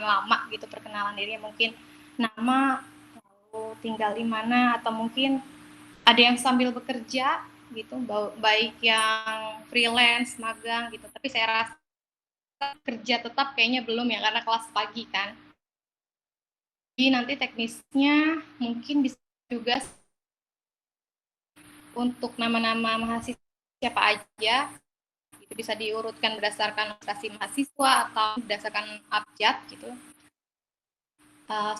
lama gitu perkenalan dirinya, mungkin nama, lalu tinggal di mana, atau mungkin ada yang sambil bekerja gitu, baik yang freelance, magang gitu. Tapi saya rasa kerja tetap kayaknya belum ya, karena kelas pagi kan. Jadi nanti teknisnya mungkin bisa juga untuk nama-nama mahasiswa siapa aja, itu bisa diurutkan berdasarkan prestasi mahasiswa atau berdasarkan abjad gitu.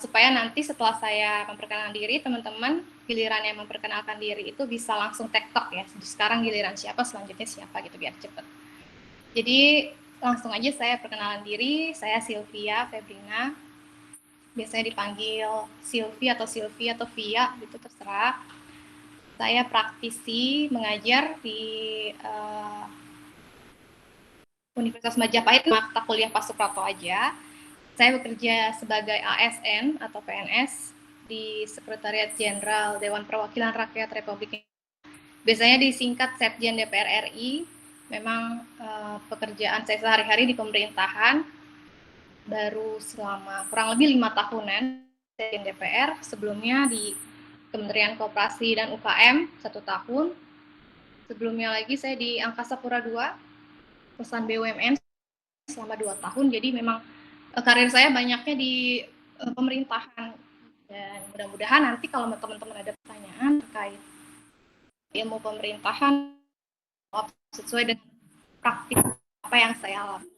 Supaya nanti setelah saya memperkenalkan diri, teman-teman giliran yang memperkenalkan diri itu bisa langsung tektok ya. Sekarang giliran siapa, selanjutnya siapa gitu, biar cepet. Jadi langsung aja saya perkenalan diri, saya Sylvia Febrina. Biasanya dipanggil Sylvie atau Sylvia atau Via gitu, terserah. Saya praktisi mengajar di Universitas Majapahit, mata kuliah Pak Suprapto aja. Saya bekerja sebagai ASN atau PNS di Sekretariat Jenderal Dewan Perwakilan Rakyat Republik Indonesia. Biasanya disingkat Setjen DPR RI. Memang pekerjaan saya sehari-hari di pemerintahan baru selama kurang lebih 5 tahunan Setjen DPR. Sebelumnya di Kementerian Koperasi dan UKM 1 tahun. Sebelumnya lagi saya di Angkasa Pura II, perusahaan BUMN selama 2 tahun. Jadi memang karir saya banyaknya di pemerintahan, dan mudah-mudahan nanti kalau teman-teman ada pertanyaan terkait ilmu pemerintahan sesuai dengan praktik apa yang saya alami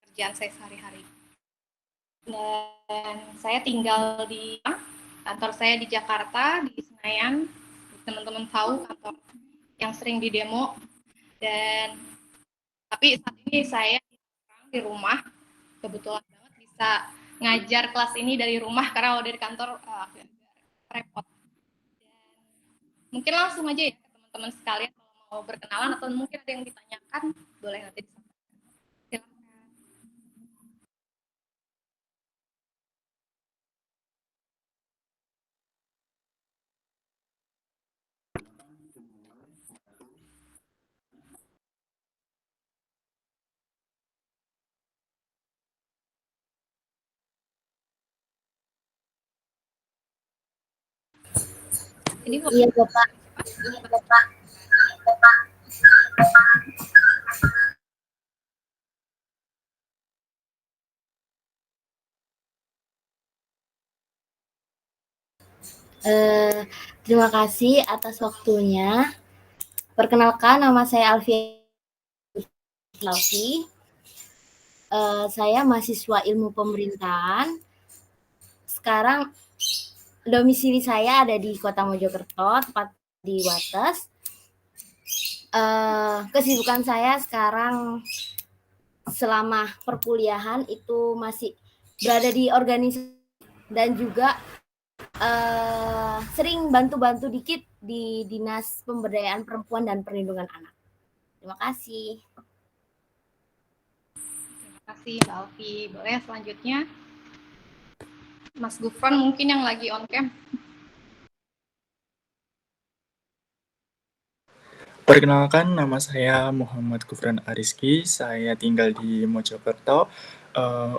kerjaan saya sehari-hari. Dan saya tinggal di kantor saya di Jakarta, di Senayan. Teman-teman tahu kantor yang sering di demo. Dan tapi saat ini saya di rumah, kebetulan banget bisa ngajar kelas ini dari rumah karena kalau dari kantor agak repot. Dan mungkin langsung aja ya ke teman-teman sekalian, kalau mau berkenalan atau mungkin ada yang ditanyakan, boleh nanti disampaikan. Ini Iya, Bapak. Terima kasih atas waktunya. Perkenalkan, nama saya Alfie Laufi. Saya mahasiswa ilmu pemerintahan. Sekarang domisili saya ada di Kota Mojokerto, tepat di Wates. Kesibukan saya sekarang selama perkuliahan itu masih berada di organisasi dan juga sering bantu-bantu dikit di Dinas Pemberdayaan Perempuan dan Perlindungan Anak. Terima kasih. Terima kasih Mbak Alfi. Boleh selanjutnya Mas Gufron mungkin yang lagi on cam. Perkenalkan, nama saya Muhammad Gufran Ariski. Saya tinggal di Mojokerto.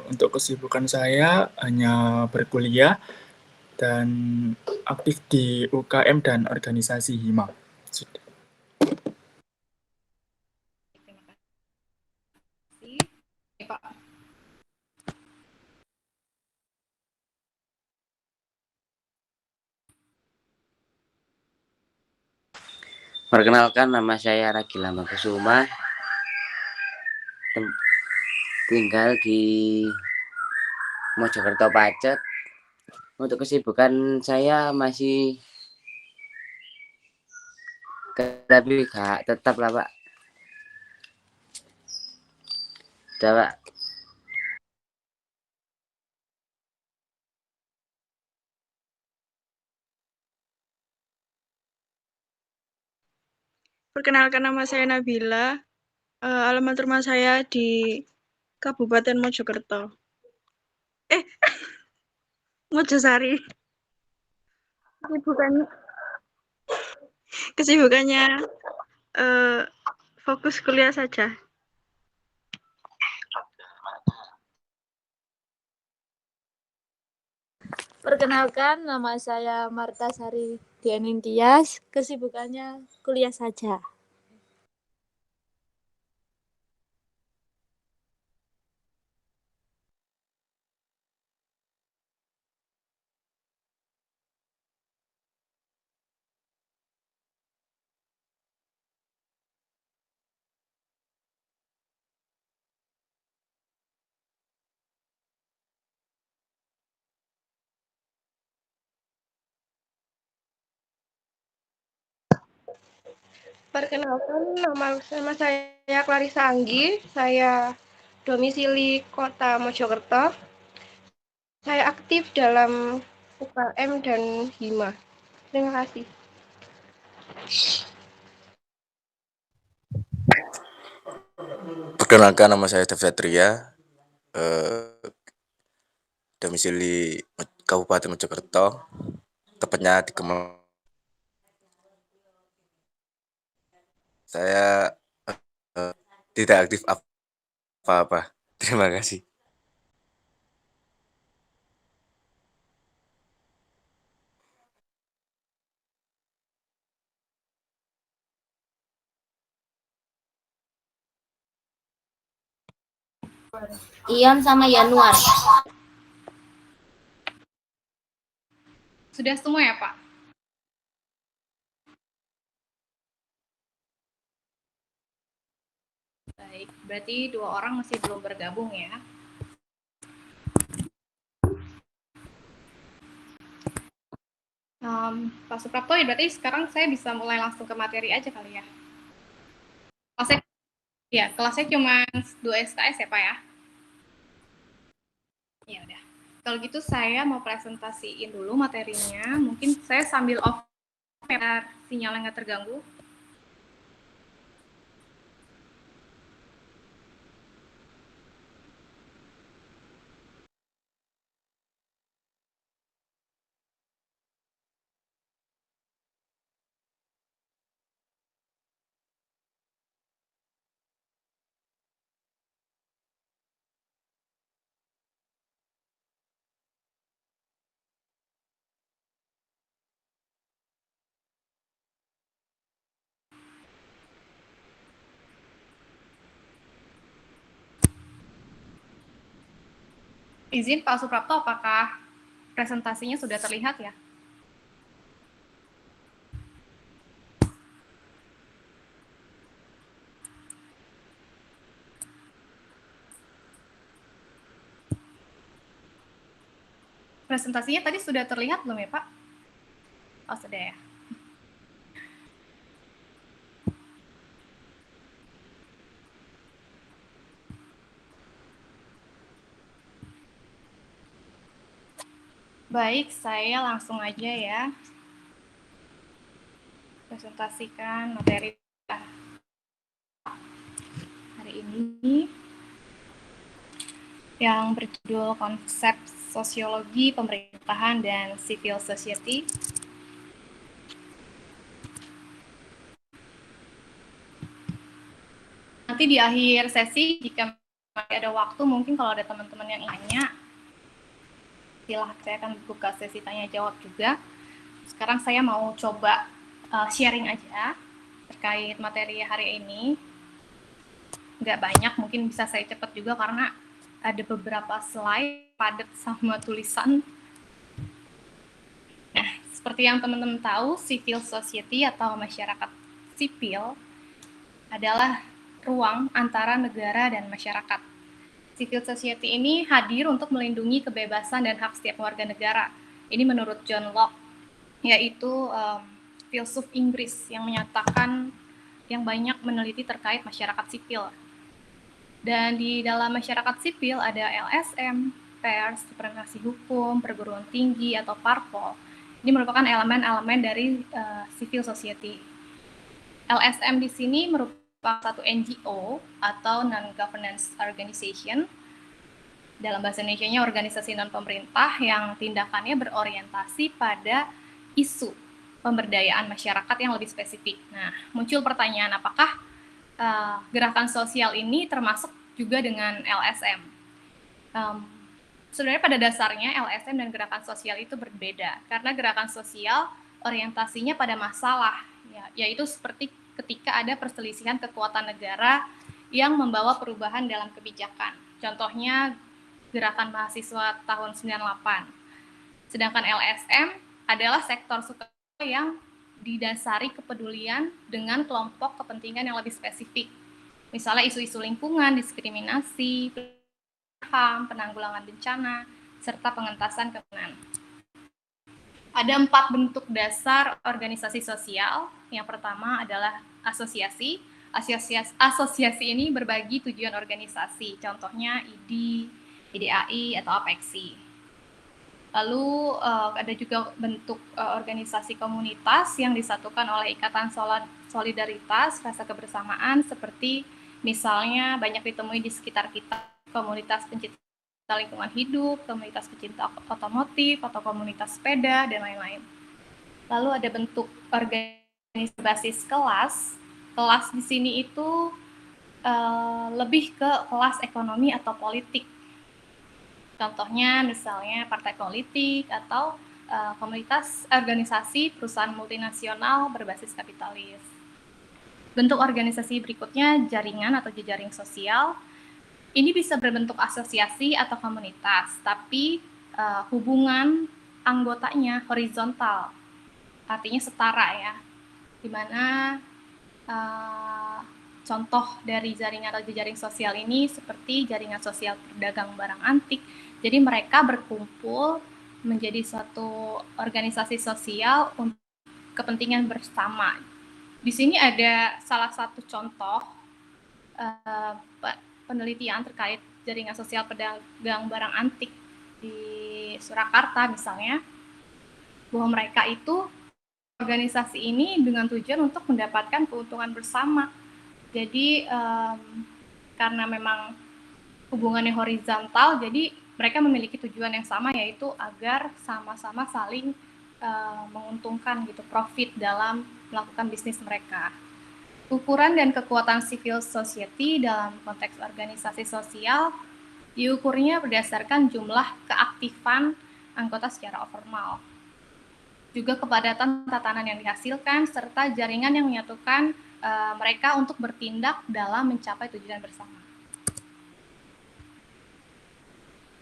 Untuk kesibukan saya hanya berkuliah dan aktif di UKM dan organisasi HIMA. Sudah. Terima kasih. Pak. Perkenalkan, nama saya Ragila Makusuma, tinggal di Mojokerto Pacet. Untuk kesibukan saya masih tapi gak tetap lah Pak. Udah Pak. Perkenalkan, nama saya Nabila. Alamat rumah saya di Kabupaten Mojokerto. Mojosari. Kesibukannya fokus kuliah saja. Perkenalkan, nama saya Marta Sari Dianintias. Kesibukannya kuliah saja. Perkenalkan, nama saya Clarissa Anggi. Saya domisili Kota Mojokerto. Saya aktif dalam UKM dan HIMA. Terima kasih. Perkenalkan, nama saya Dev Satria, domisili Kabupaten Mojokerto, tepatnya di Kemang. Saya tidak aktif apa-apa. Terima kasih. Ion sama Yanuar. Sudah semua ya, Pak? Baik, berarti 2 orang masih belum bergabung ya. Pak Suprapto, ya berarti sekarang saya bisa mulai langsung ke materi aja kali ya. Kelasnya cuma 2 SKS ya, Pak ya? Ya udah. Kalau gitu saya mau presentasiin dulu materinya. Mungkin saya sambil off biar sinyalnya nggak terganggu. Izin Pak Suprapto, apakah presentasinya sudah terlihat ya? Presentasinya tadi sudah terlihat belum ya, Pak? Oh, sudah ya. Baik, saya langsung aja ya presentasikan materi hari ini yang berjudul Konsep Sosiologi Pemerintahan dan Civil Society. Nanti di akhir sesi, jika masih ada waktu, mungkin kalau ada teman-teman yang nanya, silahkan, saya akan buka sesi tanya jawab juga. Sekarang saya mau coba sharing aja terkait materi hari ini. Nggak banyak, mungkin bisa saya cepat juga karena ada beberapa slide padat sama tulisan. Nah, seperti yang teman-teman tahu, civil society atau masyarakat sipil adalah ruang antara negara dan masyarakat. Civil society ini hadir untuk melindungi kebebasan dan hak setiap warga negara. Ini menurut John Locke, yaitu filsuf Inggris yang menyatakan yang banyak meneliti terkait masyarakat sipil. Dan di dalam masyarakat sipil ada LSM, pers, supremasi hukum, perguruan tinggi, atau parpol. Ini merupakan elemen-elemen dari civil society. LSM di sini merupakan satu NGO atau non-governance organization. Dalam bahasa Indonesianya organisasi non-pemerintah yang tindakannya berorientasi pada isu pemberdayaan masyarakat yang lebih spesifik. Nah, muncul pertanyaan apakah gerakan sosial ini termasuk juga dengan LSM? sebenarnya pada dasarnya LSM dan gerakan sosial itu berbeda, karena gerakan sosial orientasinya pada masalah, ya, yaitu seperti ketika ada perselisihan kekuatan negara yang membawa perubahan dalam kebijakan. Contohnya gerakan mahasiswa tahun 98. Sedangkan LSM adalah sektor sosial yang didasari kepedulian dengan kelompok kepentingan yang lebih spesifik. Misalnya isu-isu lingkungan, diskriminasi, HAM, penanggulangan bencana, serta pengentasan kemiskinan. Ada 4 bentuk dasar organisasi sosial. Yang pertama adalah asosiasi. Asosiasi ini berbagi tujuan organisasi, contohnya ID, IDAI, atau APEKSI. Lalu ada juga bentuk organisasi komunitas yang disatukan oleh ikatan solidaritas, rasa kebersamaan, seperti misalnya banyak ditemui di sekitar kita, komunitas pencinta lingkungan hidup, komunitas pecinta otomotif, atau komunitas sepeda, dan lain-lain. Lalu ada bentuk organisasi basis kelas. Kelas di sini itu lebih ke kelas ekonomi atau politik. Contohnya misalnya partai politik atau komunitas organisasi perusahaan multinasional berbasis kapitalis. Bentuk organisasi berikutnya jaringan atau jejaring sosial. Ini bisa berbentuk asosiasi atau komunitas, tapi hubungan anggotanya horizontal, artinya setara ya, di mana contoh dari jaringan atau jejaring sosial ini seperti jaringan sosial pedagang barang antik. Jadi mereka berkumpul menjadi suatu organisasi sosial untuk kepentingan bersama. Di sini ada salah satu contoh penelitian terkait jaringan sosial pedagang barang antik di Surakarta misalnya, bahwa mereka itu organisasi ini dengan tujuan untuk mendapatkan keuntungan bersama. Jadi karena memang hubungannya horizontal, jadi mereka memiliki tujuan yang sama, yaitu agar sama-sama saling menguntungkan gitu, profit dalam melakukan bisnis mereka. Ukuran dan kekuatan civil society dalam konteks organisasi sosial diukurnya berdasarkan jumlah keaktifan anggota secara formal, juga kepadatan tatanan yang dihasilkan, serta jaringan yang menyatukan mereka untuk bertindak dalam mencapai tujuan bersama.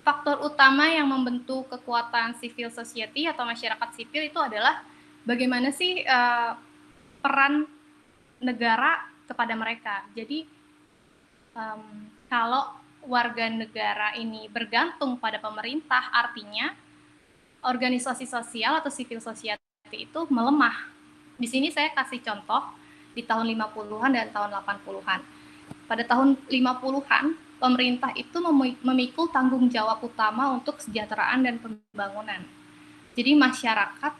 Faktor utama yang membentuk kekuatan civil society atau masyarakat sipil itu adalah bagaimana sih peran negara kepada mereka. Jadi kalau warga negara ini bergantung pada pemerintah, artinya organisasi sosial atau civil society itu melemah. Di sini saya kasih contoh di tahun 50-an dan tahun 80-an. Pada tahun 50-an, pemerintah itu memikul tanggung jawab utama untuk kesejahteraan dan pembangunan. Jadi masyarakat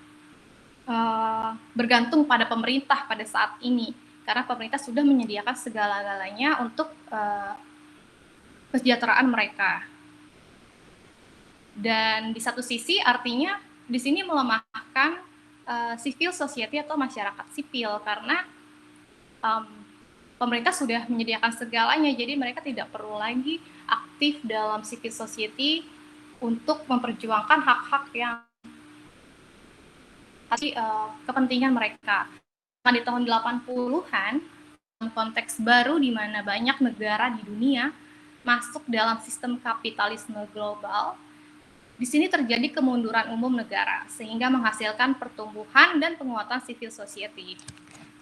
bergantung pada pemerintah pada saat ini, karena pemerintah sudah menyediakan segala-galanya untuk kesejahteraan mereka. Dan di satu sisi artinya di sini melemahkan civil society atau masyarakat sipil, karena pemerintah sudah menyediakan segalanya, jadi mereka tidak perlu lagi aktif dalam civil society untuk memperjuangkan hak-hak yang kepentingan mereka. Nah, di tahun 80-an, dalam konteks baru di mana banyak negara di dunia masuk dalam sistem kapitalisme global, di sini terjadi kemunduran umum negara, sehingga menghasilkan pertumbuhan dan penguatan civil society.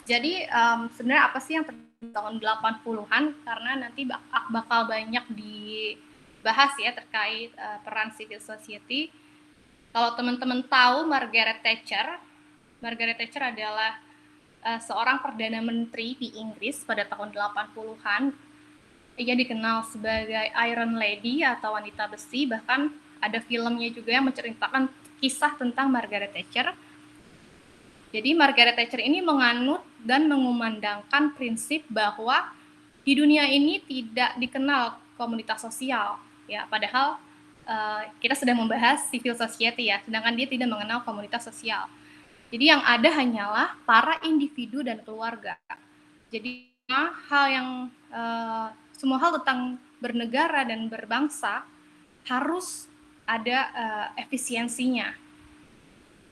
Jadi sebenarnya apa sih yang terjadi tahun 80-an, karena nanti bakal banyak dibahas ya terkait peran civil society. Kalau teman-teman tahu Margaret Thatcher adalah seorang Perdana Menteri di Inggris pada tahun 80-an. Ia dikenal sebagai Iron Lady atau wanita besi, bahkan ada filmnya juga yang menceritakan kisah tentang Margaret Thatcher. Jadi Margaret Thatcher ini menganut dan mengumandangkan prinsip bahwa di dunia ini tidak dikenal komunitas sosial, ya. Padahal kita sedang membahas civil society ya, sedangkan dia tidak mengenal komunitas sosial. Jadi yang ada hanyalah para individu dan keluarga. Jadi semua hal tentang bernegara dan berbangsa harus ada efisiensinya.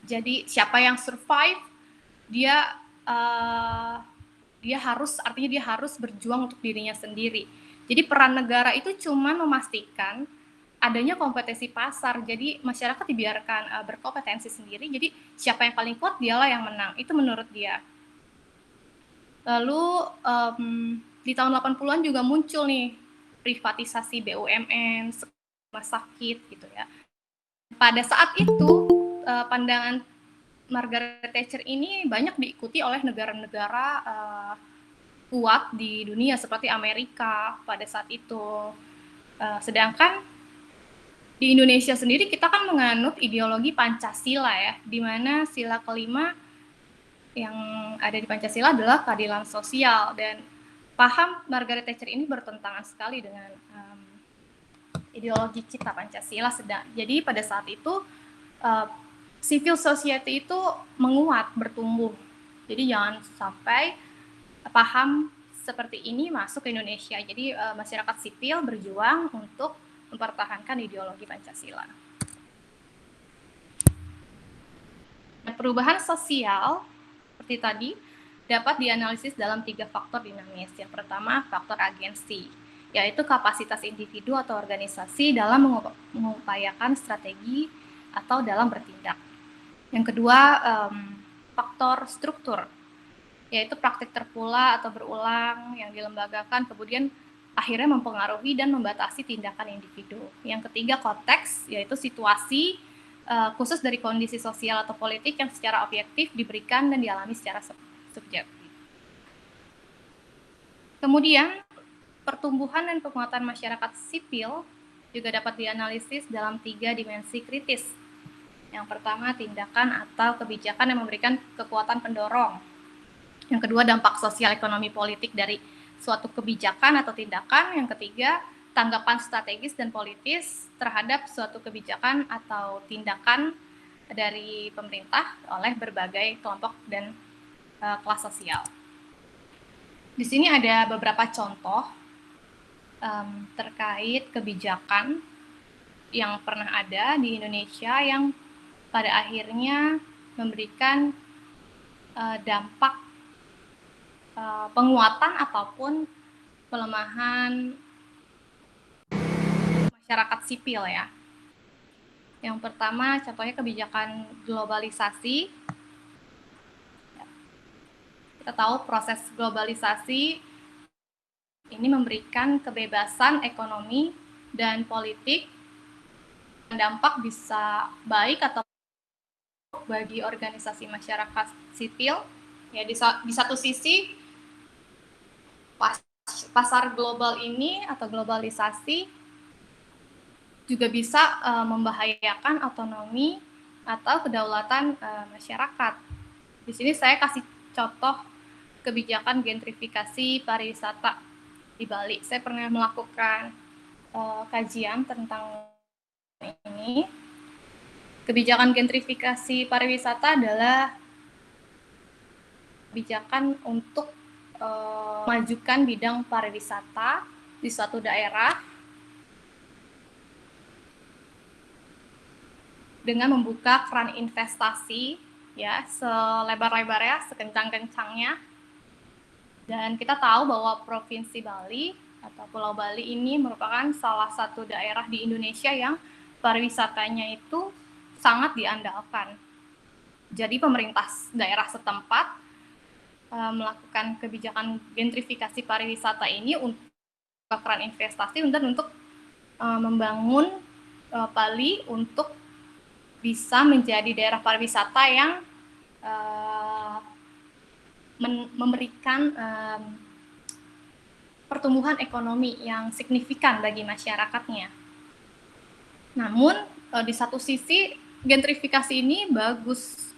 Jadi siapa yang survive, dia harus berjuang untuk dirinya sendiri. Jadi peran negara itu cuma memastikan adanya kompetensi pasar. Jadi masyarakat dibiarkan berkompetensi sendiri. Jadi siapa yang paling kuat dialah yang menang. Itu menurut dia. Lalu di tahun 80-an juga muncul nih privatisasi BUMN, rumah sakit gitu ya. Pada saat itu pandangan Margaret Thatcher ini banyak diikuti oleh negara-negara kuat di dunia seperti Amerika pada saat itu. Sedangkan di Indonesia sendiri kita kan menganut ideologi Pancasila ya, di mana sila kelima yang ada di Pancasila adalah keadilan sosial, dan paham Margaret Thatcher ini bertentangan sekali dengan ideologi kita Pancasila. Jadi pada saat itu civil society itu menguat, bertumbuh. Jadi jangan sampai paham seperti ini masuk ke Indonesia. Jadi masyarakat sipil berjuang untuk mempertahankan ideologi Pancasila. Perubahan sosial seperti tadi dapat dianalisis dalam 3 faktor dinamis. Yang pertama, faktor agensi, yaitu kapasitas individu atau organisasi dalam mengupayakan strategi atau dalam bertindak. Yang kedua, faktor struktur, yaitu praktik terpula atau berulang yang dilembagakan kemudian akhirnya mempengaruhi dan membatasi tindakan individu. Yang ketiga, konteks, yaitu situasi khusus dari kondisi sosial atau politik yang secara objektif diberikan dan dialami secara subjektif. Kemudian, pertumbuhan dan penguatan masyarakat sipil juga dapat dianalisis dalam 3 dimensi kritis. Yang pertama, tindakan atau kebijakan yang memberikan kekuatan pendorong. Yang kedua, dampak sosial ekonomi politik dari suatu kebijakan atau tindakan. Yang ketiga, tanggapan strategis dan politis terhadap suatu kebijakan atau tindakan dari pemerintah oleh berbagai kelompok dan kelas sosial. Di sini ada beberapa contoh terkait kebijakan yang pernah ada di Indonesia yang pada akhirnya memberikan dampak penguatan ataupun pelemahan masyarakat sipil ya. Yang pertama, contohnya kebijakan globalisasi. Kita tahu proses globalisasi ini memberikan kebebasan ekonomi dan politik. Dampak bisa baik atau bagi organisasi masyarakat sipil. Ya, di satu sisi pasar global ini atau globalisasi juga bisa membahayakan otonomi atau kedaulatan masyarakat. Di sini saya kasih contoh kebijakan gentrifikasi pariwisata di Bali. Saya pernah melakukan kajian tentang ini. Kebijakan gentrifikasi pariwisata adalah kebijakan untuk memajukan bidang pariwisata di suatu daerah dengan membuka keran investasi ya selebar-lebarnya, sekencang-kencangnya. Dan kita tahu bahwa Provinsi Bali atau Pulau Bali ini merupakan salah satu daerah di Indonesia yang pariwisatanya itu sangat diandalkan. Jadi pemerintah daerah setempat melakukan kebijakan gentrifikasi pariwisata ini untuk keran investasi untuk membangun Bali untuk bisa menjadi daerah pariwisata yang memberikan pertumbuhan ekonomi yang signifikan bagi masyarakatnya. Namun di satu sisi gentrifikasi ini bagus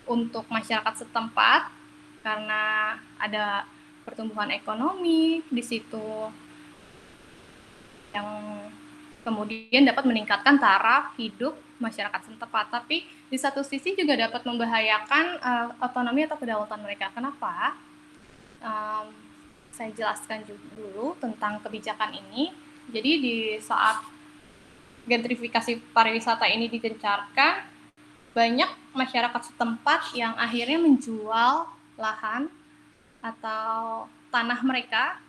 untuk masyarakat setempat karena ada pertumbuhan ekonomi di situ yang kemudian dapat meningkatkan taraf hidup masyarakat setempat. Tapi di satu sisi juga dapat membahayakan otonomi atau kedaulatan mereka. Kenapa? Saya jelaskan dulu tentang kebijakan ini. Jadi di saat gentrifikasi pariwisata ini digencarkan, banyak masyarakat setempat yang akhirnya menjual lahan atau tanah mereka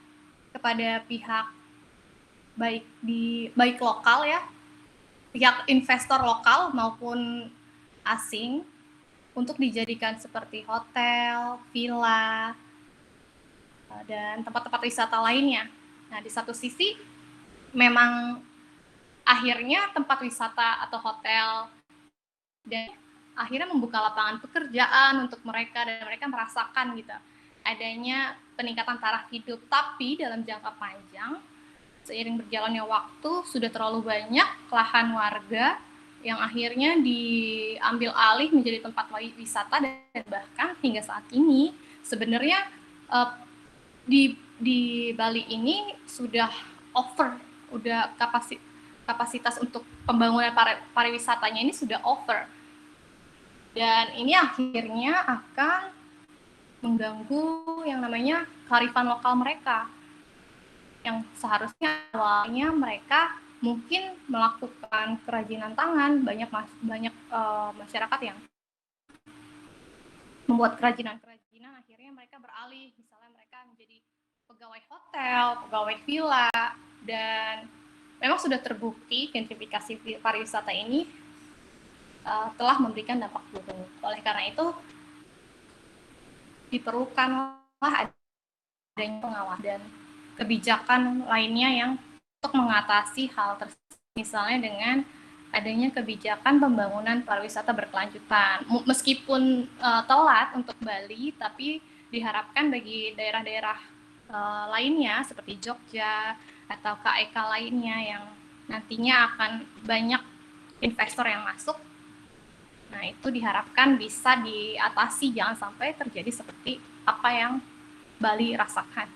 kepada pihak baik lokal ya, pihak investor lokal maupun asing untuk dijadikan seperti hotel, villa, dan tempat-tempat wisata lainnya. Nah, di satu sisi memang akhirnya tempat wisata atau hotel dan akhirnya membuka lapangan pekerjaan untuk mereka dan mereka merasakan gitu adanya peningkatan taraf hidup. Tapi dalam jangka panjang, seiring berjalannya waktu, sudah terlalu banyak lahan warga yang akhirnya diambil alih menjadi tempat wisata, dan bahkan hingga saat ini sebenarnya di Bali ini sudah kapasitas untuk pembangunan pariwisatanya ini sudah over, dan ini akhirnya akan mengganggu yang namanya kearifan lokal mereka yang seharusnya awalnya mereka mungkin melakukan kerajinan tangan. Banyak masyarakat yang membuat kerajinan akhirnya mereka beralih, misalnya mereka menjadi pegawai hotel, pegawai villa, dan memang sudah terbukti gentrifikasi pariwisata ini telah memberikan dampak buruk. Oleh karena itu diperlukanlah adanya pengawasan dan kebijakan lainnya yang untuk mengatasi hal tersebut, misalnya dengan adanya kebijakan pembangunan pariwisata berkelanjutan. Meskipun telat untuk Bali, tapi diharapkan bagi daerah-daerah lainnya seperti Jogja atau KEK lainnya yang nantinya akan banyak investor yang masuk. Nah, itu diharapkan bisa diatasi, jangan sampai terjadi seperti apa yang Bali rasakan.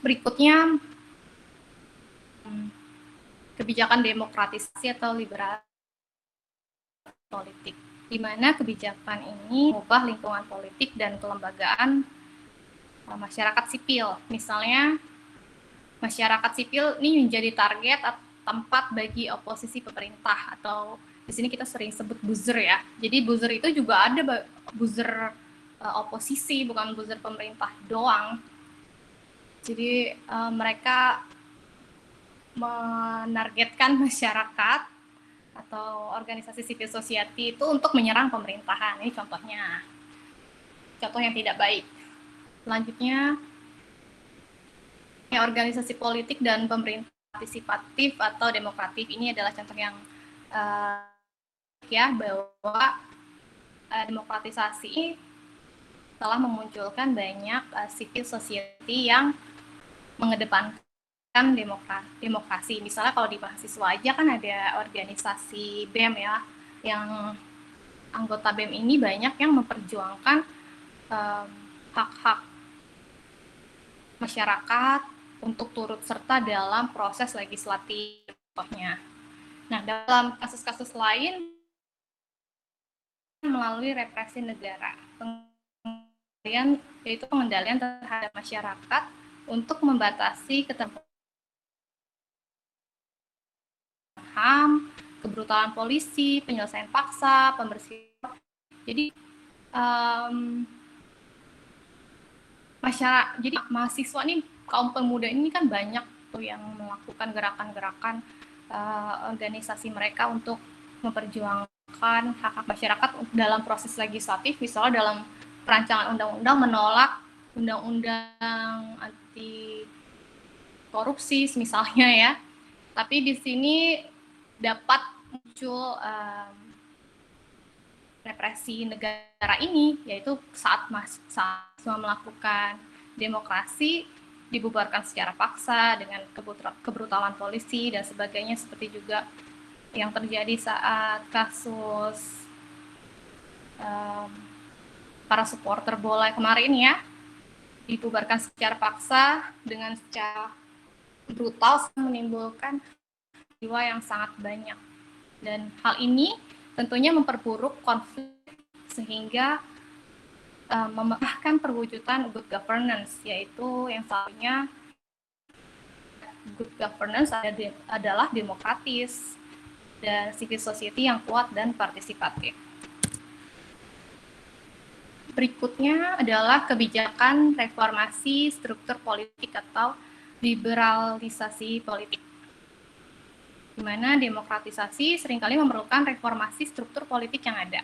Berikutnya, kebijakan demokratisasi atau liberalisasi politik, di mana kebijakan ini mengubah lingkungan politik dan kelembagaan masyarakat sipil. Misalnya, masyarakat sipil ini menjadi target tempat bagi oposisi pemerintah, atau di sini kita sering sebut buzzer ya. Jadi buzzer itu juga ada buzzer oposisi, bukan buzzer pemerintah doang. Jadi mereka menargetkan masyarakat atau organisasi civil society itu untuk menyerang pemerintahan. Ini contohnya, contoh yang tidak baik. Selanjutnya, organisasi politik dan pemerintah partisipatif atau demokratif ini adalah contoh yang ya, bahwa demokratisasi telah memunculkan banyak civil society yang mengedepankan demokrasi. Misalnya kalau di mahasiswa aja kan ada organisasi BEM ya, yang anggota BEM ini banyak yang memperjuangkan hak-hak masyarakat untuk turut serta dalam proses legislatif. Nah, dalam kasus-kasus lain melalui represi negara, yaitu pengendalian terhadap masyarakat untuk membatasi keterbukaan HAM, kebrutalan polisi, penyelesaian paksa, pembersihan. Jadi jadi mahasiswa nih, kaum pemuda ini kan banyak tuh yang melakukan gerakan-gerakan organisasi mereka untuk memperjuangkan hak-hak masyarakat dalam proses legislatif, misalnya dalam perancangan undang-undang menolak undang-undang anti korupsi misalnya ya. Tapi di sini dapat muncul represi negara ini, yaitu saat mahasiswa melakukan demokrasi dibubarkan secara paksa dengan kebrutalan polisi dan sebagainya, seperti juga yang terjadi saat kasus para supporter bola kemarin ya, dibubarkan secara paksa dengan secara brutal, menimbulkan jiwa yang sangat banyak. Dan hal ini tentunya memperburuk konflik sehingga memecahkan perwujudan good governance, yaitu yang satunya good governance adalah demokratis dan civil society yang kuat dan partisipatif. Berikutnya adalah kebijakan reformasi struktur politik atau liberalisasi politik, di mana demokratisasi seringkali memerlukan reformasi struktur politik yang ada.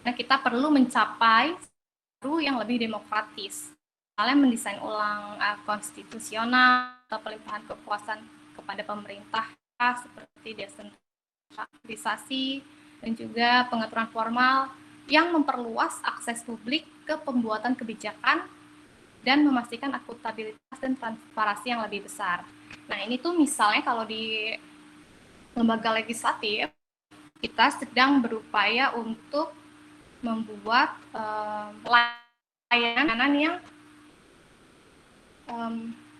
Nah, kita perlu mencapai yang lebih demokratis, misalnya mendesain ulang konstitusional atau pelimpahan kekuasaan kepada pemerintah seperti desentralisasi dan juga pengaturan formal yang memperluas akses publik ke pembuatan kebijakan dan memastikan akuntabilitas dan transparansi yang lebih besar. Nah, ini tuh misalnya kalau di lembaga legislatif, kita sedang berupaya untuk membuat layanan yang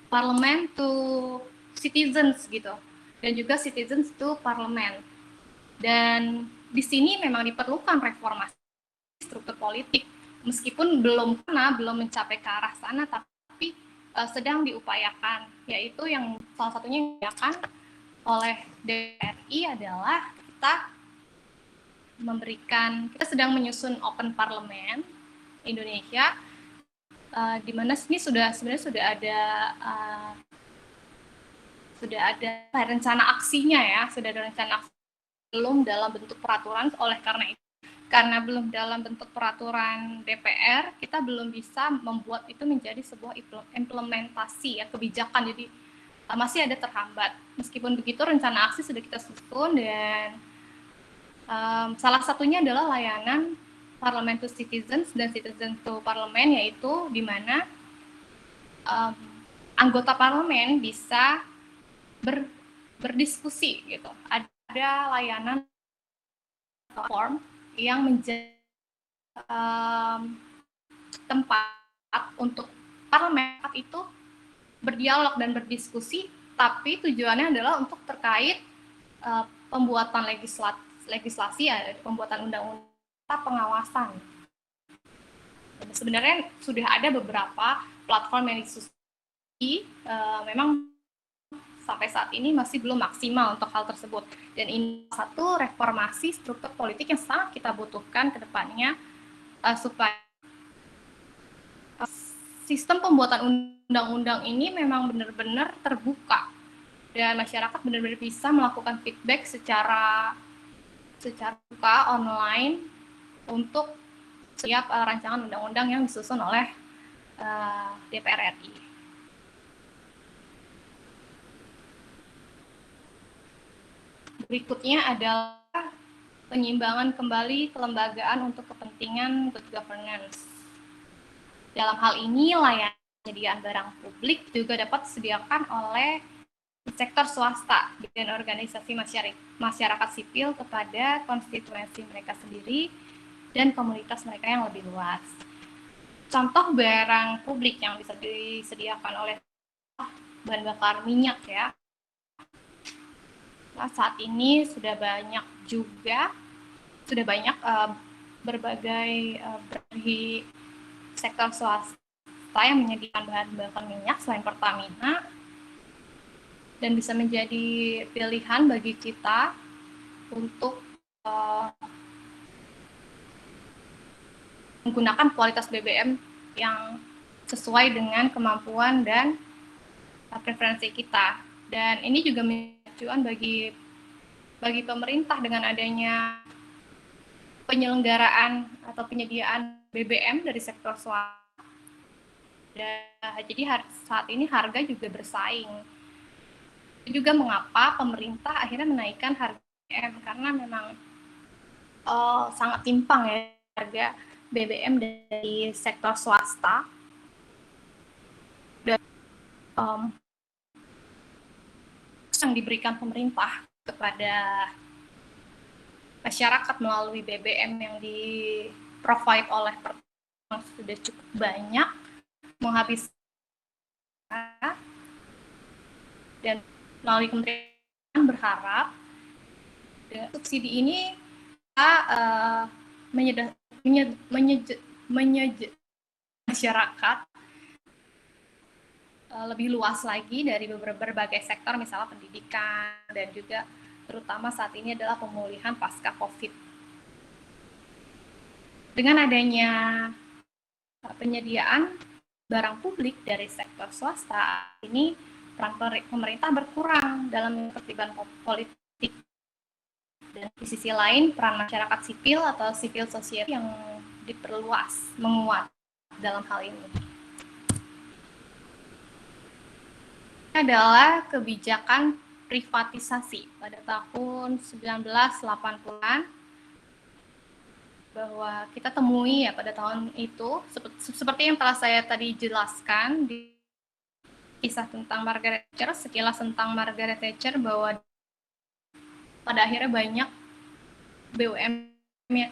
parlemen to citizens gitu, dan juga citizens to parlemen. Dan di sini memang diperlukan reformasi struktur politik, meskipun belum mencapai ke arah sana, tapi sedang diupayakan, yaitu yang salah satunya yang diupayakan oleh DPRI adalah kita sedang menyusun Open Parliament Indonesia, di mana sini sebenarnya sudah ada rencana aksinya ya, sudah ada rencana aksi, belum dalam bentuk peraturan. Oleh karena belum dalam bentuk peraturan DPR, kita belum bisa membuat itu menjadi sebuah implementasi ya, kebijakan, jadi masih ada terhambat. Meskipun begitu, rencana aksi sudah kita susun, dan salah satunya adalah layanan Parliament to Citizens dan Citizens to Parliament, yaitu di mana anggota parlemen bisa berdiskusi gitu. Ada layanan platform yang menjadi tempat untuk parlemen itu berdialog dan berdiskusi, tapi tujuannya adalah untuk terkait pembuatan legislasi ya, pembuatan undang-undang, pengawasan. Dan sebenarnya sudah ada beberapa platform yang disusun, memang sampai saat ini masih belum maksimal untuk hal tersebut. Dan ini satu reformasi struktur politik yang sangat kita butuhkan ke depannya, supaya sistem pembuatan undang-undang ini memang benar-benar terbuka dan masyarakat benar-benar bisa melakukan feedback secara buka online untuk setiap rancangan undang-undang yang disusun oleh DPR RI. Berikutnya adalah penyiimbangan kembali kelembagaan untuk kepentingan good governance. Dalam hal ini, layanan penyediaan barang publik juga dapat disediakan oleh sektor swasta dan organisasi masyarakat sipil kepada konstituensi mereka sendiri dan komunitas mereka yang lebih luas. Contoh barang publik yang bisa disediakan oleh bahan bakar minyak ya. Nah, saat ini sudah banyak berbagai dari sektor swasta yang menyediakan bahan bakar minyak selain Pertamina, dan bisa menjadi pilihan bagi kita untuk menggunakan kualitas BBM yang sesuai dengan kemampuan dan preferensi kita. Dan ini juga tujuan bagi pemerintah dengan adanya penyelenggaraan atau penyediaan BBM dari sektor swasta. Jadi saat ini harga juga bersaing. Itu juga mengapa pemerintah akhirnya menaikkan harga BBM, karena memang sangat timpang ya harga BBM dari sektor swasta dan yang diberikan pemerintah kepada masyarakat melalui BBM yang di-provide oleh Pertamina sudah cukup banyak, menghabiskan, dan melalui kementerian berharap dengan subsidi ini kita masyarakat lebih luas lagi dari berbagai sektor, misalnya pendidikan, dan juga terutama saat ini adalah pemulihan pasca COVID. Dengan adanya penyediaan barang publik dari sektor swasta, ini peran pemerintah berkurang dalam keterlibatan politik. Dan di sisi lain, peran masyarakat sipil atau civil society yang diperluas, menguat dalam hal ini. Adalah kebijakan privatisasi pada tahun 1980-an, bahwa kita temui ya pada tahun itu, seperti yang telah saya tadi jelaskan di kisah tentang Margaret Thatcher, sekilas tentang Margaret Thatcher, bahwa pada akhirnya banyak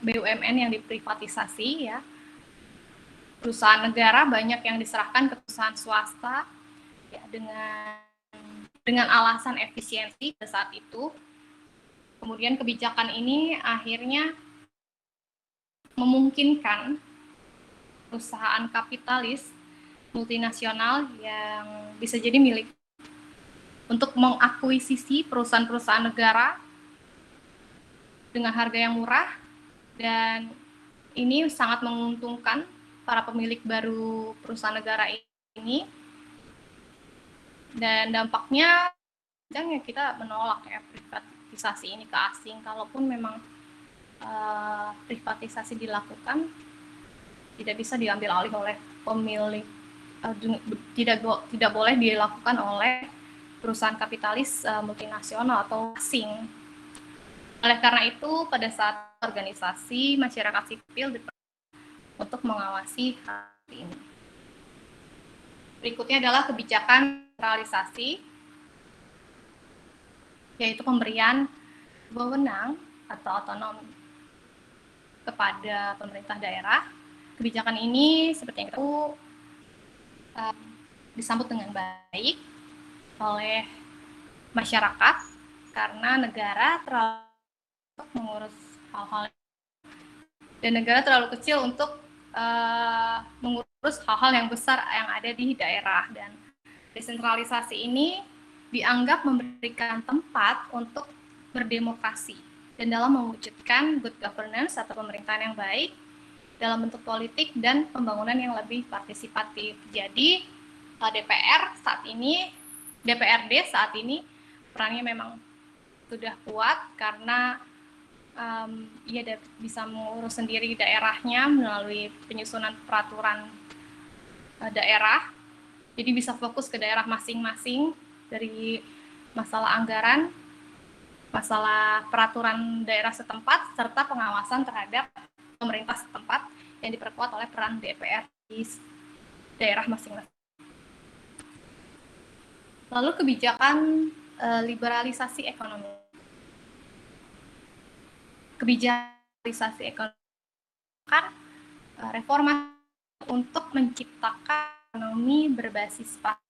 BUMN yang diprivatisasi ya. Perusahaan negara banyak yang diserahkan ke perusahaan swasta ya, dengan alasan efisiensi pada saat itu. Kemudian kebijakan ini akhirnya memungkinkan perusahaan kapitalis multinasional yang bisa jadi milik untuk mengakuisisi perusahaan-perusahaan negara dengan harga yang murah, dan ini sangat menguntungkan para pemilik baru perusahaan negara ini. Dan dampaknya ya kita menolak ya privatisasi ini ke asing. Kalaupun memang privatisasi dilakukan, tidak bisa diambil alih oleh pemilik, tidak boleh dilakukan oleh perusahaan kapitalis multinasional atau asing. Oleh karena itu, pada saat organisasi masyarakat sipil untuk mengawasi hal ini. Berikutnya adalah kebijakan sentralisasi, yaitu pemberian wewenang atau otonomi kepada pemerintah daerah. Kebijakan ini seperti yang kita tahu disambut dengan baik oleh masyarakat karena negara terlalu mengurus hal-hal dan negara terlalu kecil untuk mengurus hal-hal yang besar yang ada di daerah. Dan desentralisasi ini dianggap memberikan tempat untuk berdemokrasi dan dalam mewujudkan good governance atau pemerintahan yang baik dalam bentuk politik dan pembangunan yang lebih partisipatif. Jadi DPRD saat ini perannya memang sudah kuat karena ia bisa mengurus sendiri daerahnya melalui penyusunan peraturan daerah. Jadi bisa fokus ke daerah masing-masing dari masalah anggaran, masalah peraturan daerah setempat, serta pengawasan terhadap pemerintah setempat yang diperkuat oleh peran DPR di daerah masing-masing. Lalu kebijakan liberalisasi ekonomi. Kebijakan ekonomi reformasi untuk menciptakan ekonomi berbasis pasar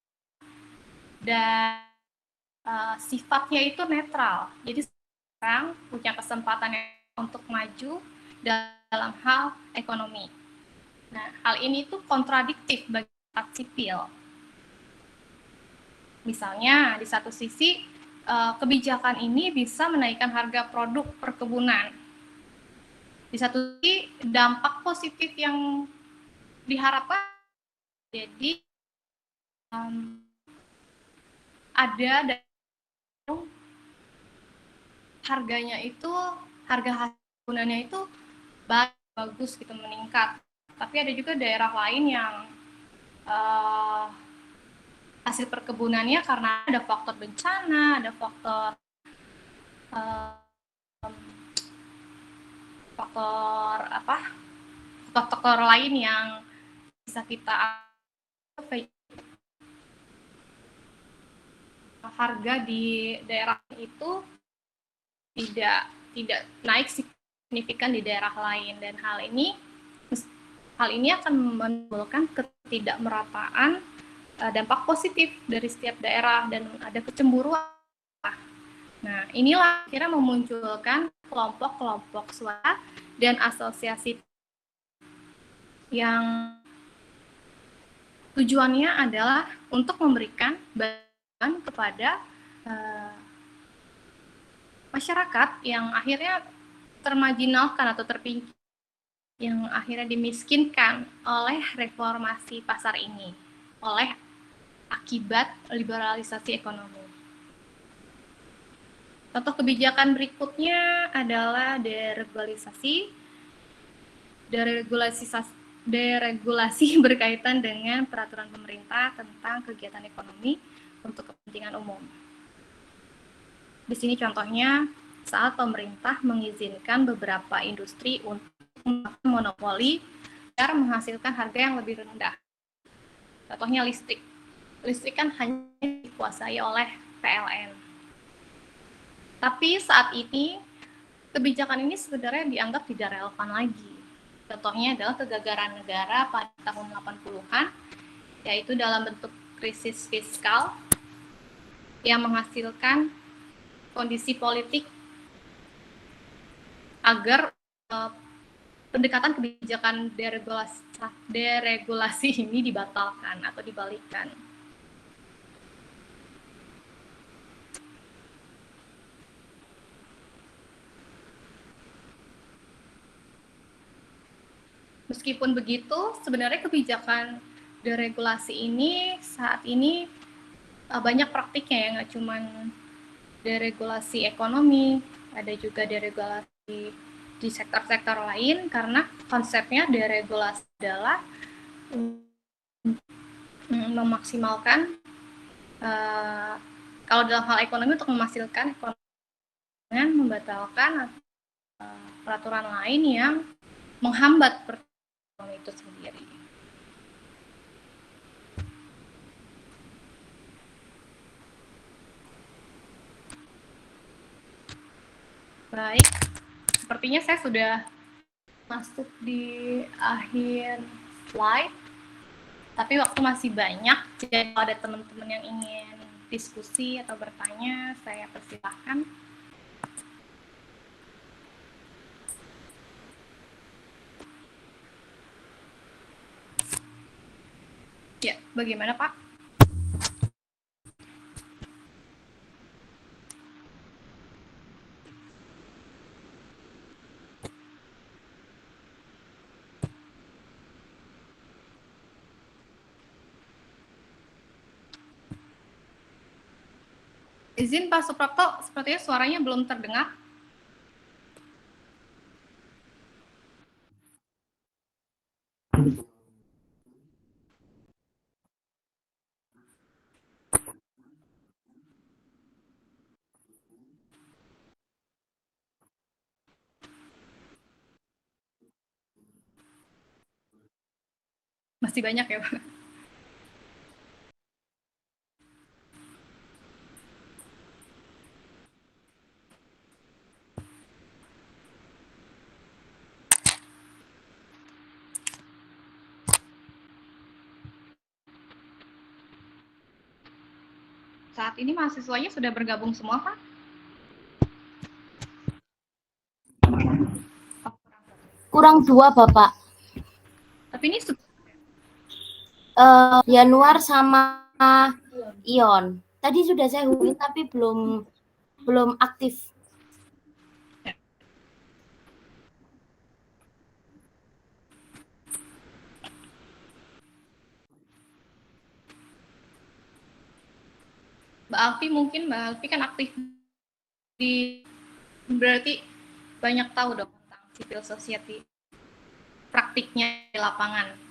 dan sifatnya itu netral. Jadi sekarang punya kesempatan untuk maju dalam hal ekonomi. Nah, hal ini tuh kontradiktif bagi masyarakat sipil. Misalnya di satu sisi kebijakan ini bisa menaikkan harga produk perkebunan. Di satu sisi dampak positif yang diharapkan, jadi ada harganya itu, harga hasil perkebunannya itu bagus gitu, meningkat. Tapi ada juga daerah lain yang hasil perkebunannya karena ada faktor bencana, ada faktor lain yang bisa kita harga di daerah itu tidak naik signifikan di daerah lain, dan hal ini akan menimbulkan ketidakmerataan dampak positif dari setiap daerah dan ada kecemburuan. Nah, inilah kira memunculkan kelompok-kelompok swasta dan asosiasi yang Tujuannya adalah untuk memberikan bantuan kepada masyarakat yang akhirnya termarginalkan atau terpinggir, yang akhirnya dimiskinkan oleh reformasi pasar ini, oleh akibat liberalisasi ekonomi. Contoh kebijakan berikutnya adalah deregulasi berkaitan dengan peraturan pemerintah tentang kegiatan ekonomi untuk kepentingan umum. Di sini contohnya saat pemerintah mengizinkan beberapa industri untuk melakukan monopoli agar menghasilkan harga yang lebih rendah. Contohnya listrik. Listrik kan hanya dikuasai oleh PLN. Tapi saat ini kebijakan ini sebenarnya dianggap tidak relevan lagi. Contohnya adalah kegagalan negara pada tahun 80-an, yaitu dalam bentuk krisis fiskal yang menghasilkan kondisi politik agar pendekatan kebijakan deregulasi ini dibatalkan atau dibalikkan. Meskipun begitu, sebenarnya kebijakan deregulasi ini saat ini banyak praktiknya ya, nggak cuma deregulasi ekonomi, ada juga deregulasi di sektor-sektor lain, karena konsepnya deregulasi adalah memaksimalkan, kalau dalam hal ekonomi untuk menghasilkan ekonomi dengan membatalkan peraturan lain yang menghambat pertumbuhan itu sendiri. Baik, sepertinya saya sudah masuk di akhir slide, tapi waktu masih banyak, jadi kalau ada teman-teman yang ingin diskusi atau bertanya, saya persilahkan. Ya, bagaimana Pak? Izin Pak Suprapto, sepertinya suaranya belum terdengar. Masih banyak ya Pak? Saat ini mahasiswanya sudah bergabung semua Pak? Kurang 2 Bapak. Tapi ini Januar sama Ion. Tadi sudah saya hubungi tapi belum aktif. Mbak Alfi, mungkin Mbak Alfi kan aktif di, berarti banyak tahu dong tentang civil society, praktiknya di lapangan.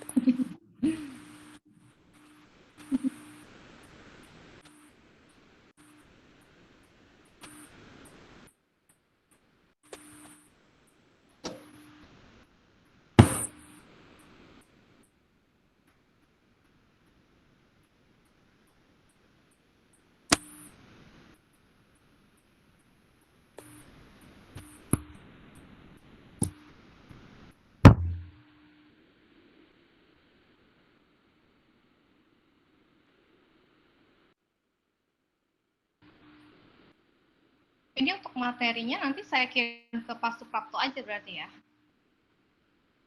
Ini untuk materinya nanti saya kirim ke Pak Suprapto aja berarti ya?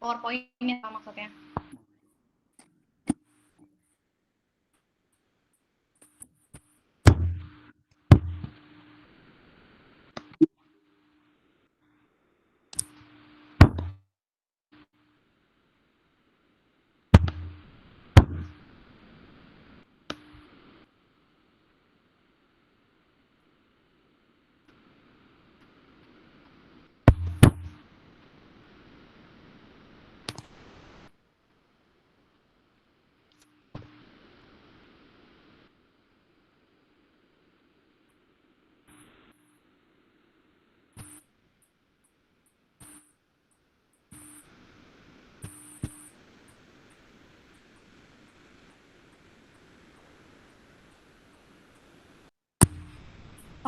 PowerPoint-nya maksudnya.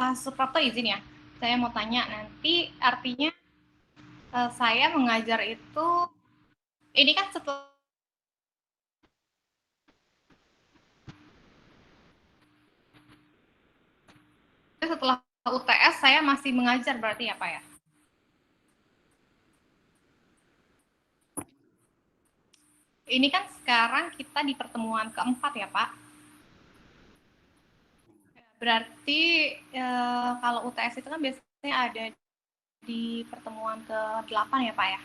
Pak Suprapto izin ya, saya mau tanya nanti artinya saya mengajar itu, ini kan setelah UTS saya masih mengajar berarti ya Pak ya? Ini kan sekarang kita di pertemuan keempat ya Pak. Berarti kalau UTS itu kan biasanya ada di pertemuan ke-8 ya Pak ya?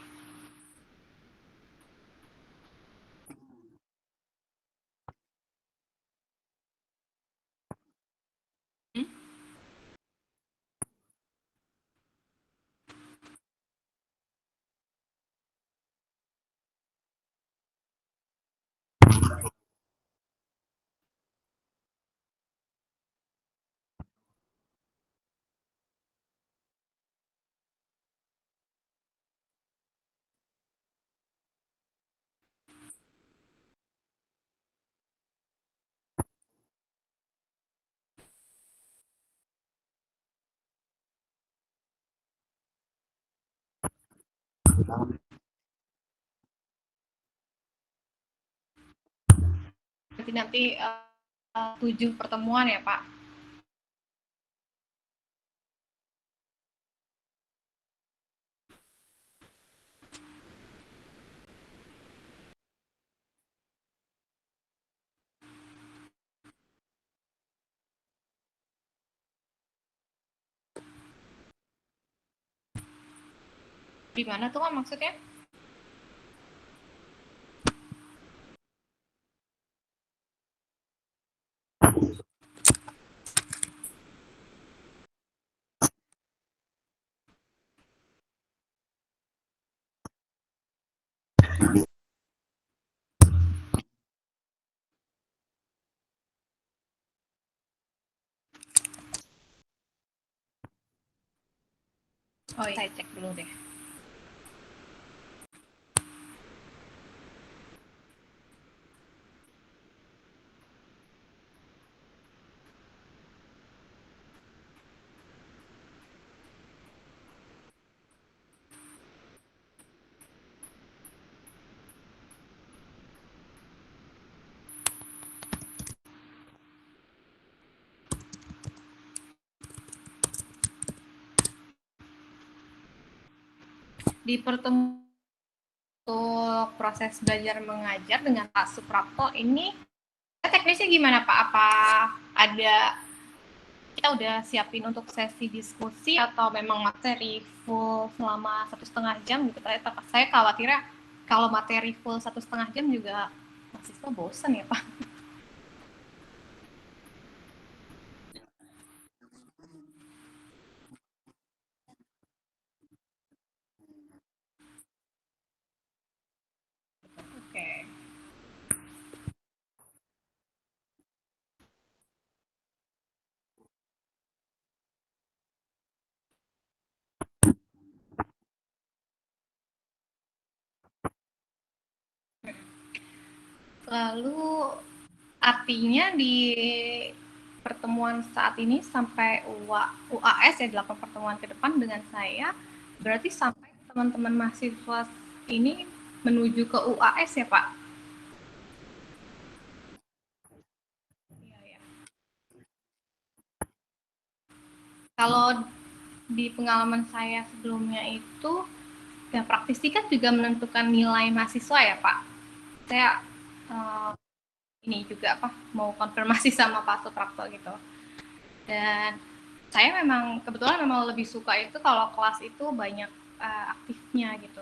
Berarti nanti 7 pertemuan ya Pak? Di mana tuh kan maksudnya? Oh iya, saya cek dulu deh. Di pertemuan untuk proses belajar mengajar dengan Pak Suprapto ini teknisnya gimana Pak? Apa ada kita udah siapin untuk sesi diskusi atau memang materi full selama 1,5 jam gitu? Saya khawatirnya kalau materi full 1,5 jam juga mahasiswa bosan ya Pak. Oke. Lalu artinya di pertemuan saat ini sampai UAS ya 8 pertemuan ke depan dengan saya, berarti sampai teman-teman mahasiswa ini menuju ke UAS ya Pak? Iya, ya. Kalau di pengalaman saya sebelumnya itu, ya praktisi kan juga menentukan nilai mahasiswa ya Pak. Saya ini juga mau konfirmasi sama Pak Suprapto gitu. Dan saya kebetulan memang lebih suka itu kalau kelas itu banyak aktifnya gitu.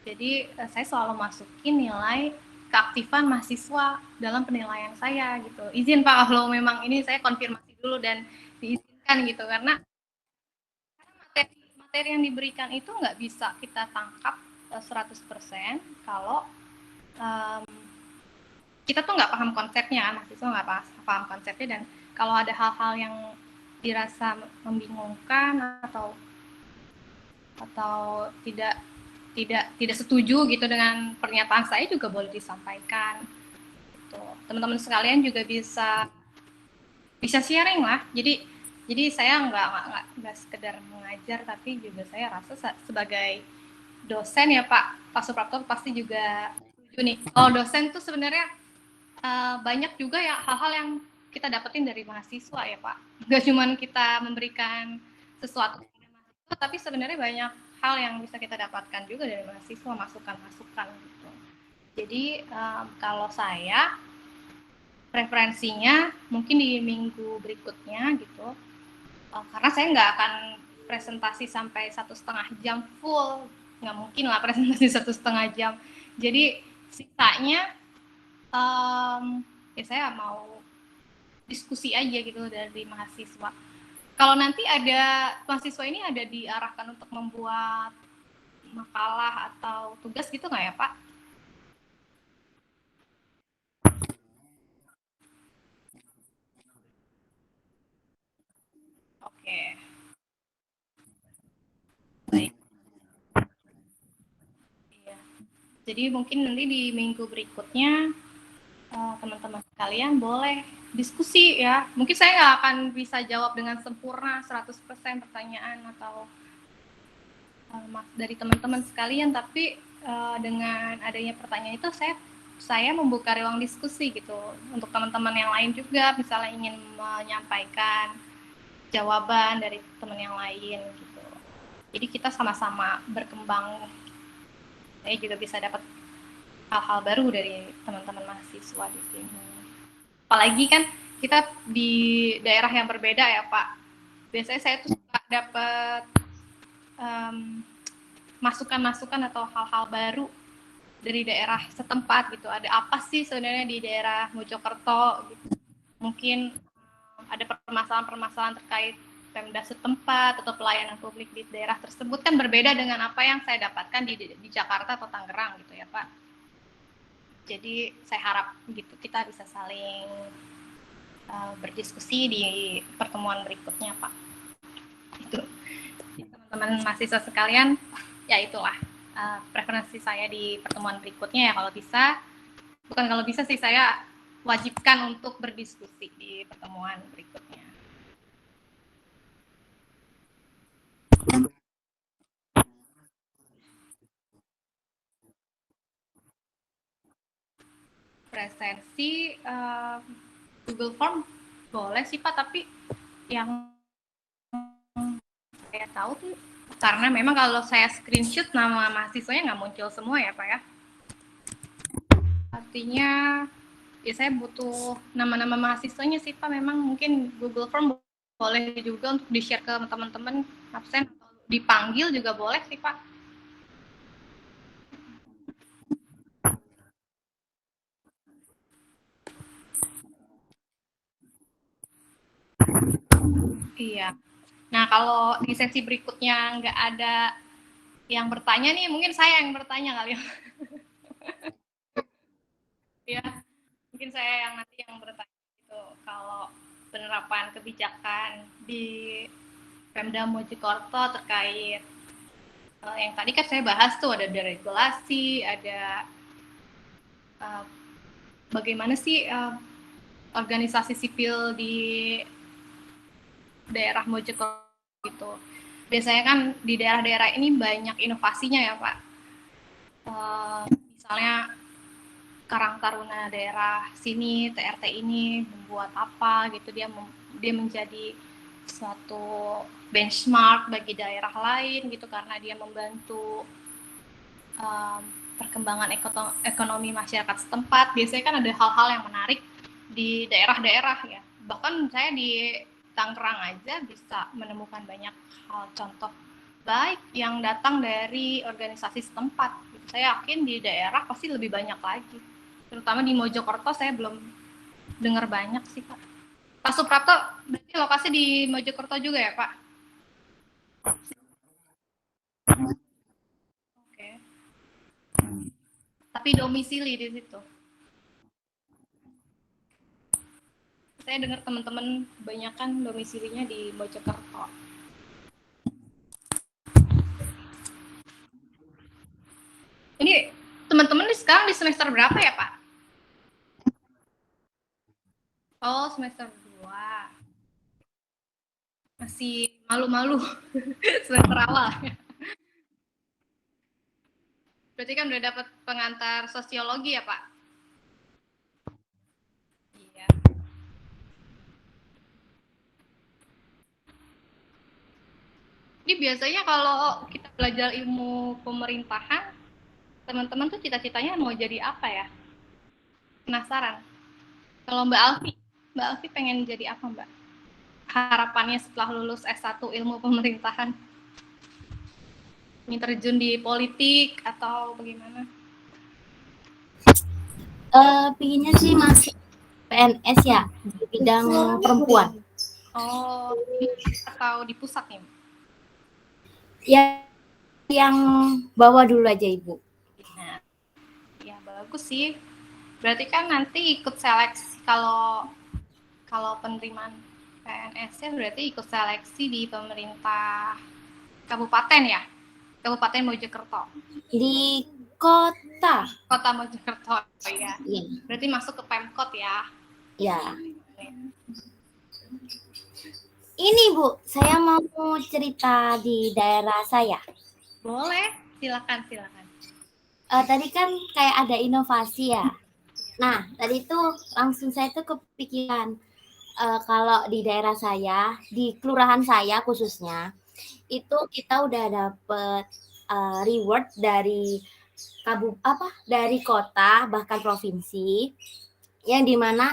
Jadi saya selalu masukin nilai keaktifan mahasiswa dalam penilaian saya gitu. Izin Pak kalau memang ini saya konfirmasi dulu dan diizinkan gitu, karena materi yang diberikan itu nggak bisa kita tangkap 100% kalau kita tuh nggak paham konsepnya, mahasiswa nggak paham konsepnya, dan kalau ada hal-hal yang dirasa membingungkan atau tidak setuju gitu dengan pernyataan saya juga boleh disampaikan. Gitu. Teman-teman sekalian juga bisa sharing lah. Jadi Jadi saya nggak sekedar mengajar, tapi juga saya rasa sebagai dosen ya Pak Suprapto pasti juga setuju nih. Kalau dosen tuh sebenarnya banyak juga ya hal-hal yang kita dapetin dari mahasiswa ya Pak. Nggak cuma kita memberikan sesuatu kepada mahasiswa, tapi sebenarnya banyak hal yang bisa kita dapatkan juga dari mahasiswa, masukan-masukan gitu. Jadi kalau saya preferensinya mungkin di minggu berikutnya gitu, karena saya nggak akan presentasi sampai 1,5 jam full, nggak mungkin lah presentasi 1,5 jam. Jadi sisanya ya saya mau diskusi aja gitu dari mahasiswa. Kalau nanti ada mahasiswa ini ada diarahkan untuk membuat makalah atau tugas gitu nggak ya Pak? Oke. Baik. Iya. Jadi mungkin nanti di minggu berikutnya teman-teman sekalian boleh diskusi ya. Mungkin saya nggak akan bisa jawab dengan sempurna 100% pertanyaan atau dari teman-teman sekalian, tapi dengan adanya pertanyaan itu saya membuka ruang diskusi gitu untuk teman-teman yang lain juga, misalnya ingin menyampaikan jawaban dari teman yang lain gitu. Jadi kita sama-sama berkembang. Saya juga bisa dapat hal-hal baru dari teman-teman mahasiswa di sini. Apalagi kan kita di daerah yang berbeda ya Pak. Biasanya saya tuh suka dapat masukan-masukan atau hal-hal baru dari daerah setempat gitu. Ada apa sih sebenarnya di daerah Mojokerto gitu. Mungkin ada permasalahan-permasalahan terkait Pemda setempat atau pelayanan publik di daerah tersebut kan berbeda dengan apa yang saya dapatkan di Jakarta atau Tangerang gitu ya Pak. Jadi saya harap gitu kita bisa saling berdiskusi di pertemuan berikutnya Pak. Itu teman-teman mahasiswa sekalian, ya itulah preferensi saya di pertemuan berikutnya ya, kalau bisa, bukan kalau bisa sih, saya wajibkan untuk berdiskusi di pertemuan berikutnya. Presensi Google Form boleh sih Pak, tapi yang saya tahu tuh karena memang kalau saya screenshot nama mahasiswanya nggak muncul semua ya Pak ya. Artinya ya saya butuh nama-nama mahasiswanya sih Pak. Memang mungkin Google Form boleh juga untuk di-share ke teman-teman absen atau dipanggil juga boleh sih Pak. Iya. Nah kalau di sesi berikutnya nggak ada yang bertanya nih, mungkin saya yang bertanya kali ya. Ya, mungkin saya yang nanti yang bertanya itu kalau penerapan kebijakan di Pemda Mojokerto terkait yang tadi kan saya bahas tuh ada deregulasi, ada bagaimana sih organisasi sipil di daerah Mojokerto gitu. Biasanya kan di daerah-daerah ini banyak inovasinya ya Pak. Misalnya Karang Taruna daerah sini, TRT ini membuat apa gitu, dia menjadi suatu benchmark bagi daerah lain gitu, karena dia membantu perkembangan ekonomi masyarakat setempat. Biasanya kan ada hal-hal yang menarik di daerah-daerah ya. Bahkan saya di Tangerang aja bisa menemukan banyak hal contoh baik yang datang dari organisasi setempat. Saya yakin di daerah pasti lebih banyak lagi. Terutama di Mojokerto saya belum dengar banyak sih Pak. Pak Suprapto, berarti lokasi di Mojokerto juga ya Pak? Oke. Tapi domisili di situ. Saya dengar teman-teman kebanyakan domisilinya di Mojokerto. Ini teman-teman sekarang di semester berapa ya Pak? Oh, semester 2. Masih malu-malu semester awal. Berarti kan udah dapat pengantar sosiologi ya, Pak? Iya. Ini biasanya kalau kita belajar ilmu pemerintahan, teman-teman tuh cita-citanya mau jadi apa ya? Penasaran. Kalau Mbak Alfi pengen jadi apa, Mbak? Harapannya setelah lulus S1 ilmu pemerintahan? Ingin terjun di politik atau bagaimana? Pinginnya sih masuk PNS ya, di bidang perempuan. Oh, atau di pusat nih? Ya, yang bawa dulu aja Ibu. Nah, ya bagus sih. Berarti kan nanti ikut seleksi kalau penerimaan PNS-nya berarti ikut seleksi di pemerintah kabupaten ya? Kabupaten Mojokerto. Di kota. Kota Mojokerto, ya. Iya. Berarti masuk ke Pemkot ya? Ya. Ini Bu, saya mau cerita di daerah saya. Boleh, silakan. Tadi kan kayak ada inovasi ya. Nah, tadi tuh langsung saya tuh kepikiran kalau di daerah saya, di kelurahan saya khususnya, itu kita udah dapet reward dari dari kota bahkan provinsi, yang dimana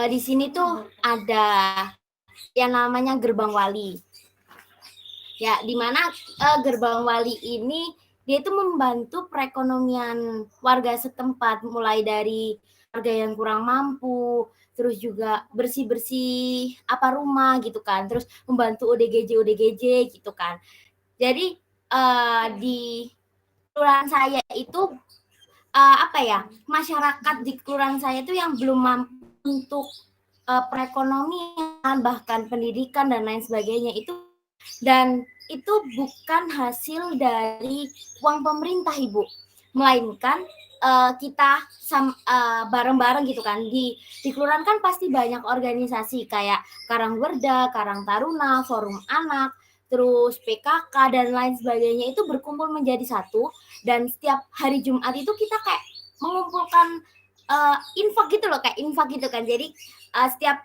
di sini tuh ada yang namanya gerbang wali. Ya, dimana gerbang wali ini dia itu membantu perekonomian warga setempat, mulai dari warga yang kurang mampu, terus juga bersih-bersih rumah gitu kan, terus membantu ODGJ gitu kan. Jadi di kelurahan saya itu masyarakat di kelurahan saya itu yang belum mampu untuk perekonomian, bahkan pendidikan dan lain sebagainya itu, dan itu bukan hasil dari uang pemerintah Ibu, melainkan kita bareng-bareng gitu kan. Di kelurahan kan pasti banyak organisasi kayak Karang Werda, Karang Taruna, Forum Anak, terus PKK dan lain sebagainya, itu berkumpul menjadi satu, dan setiap hari Jumat itu kita kayak mengumpulkan infak gitu loh, kayak infak gitu kan. Jadi setiap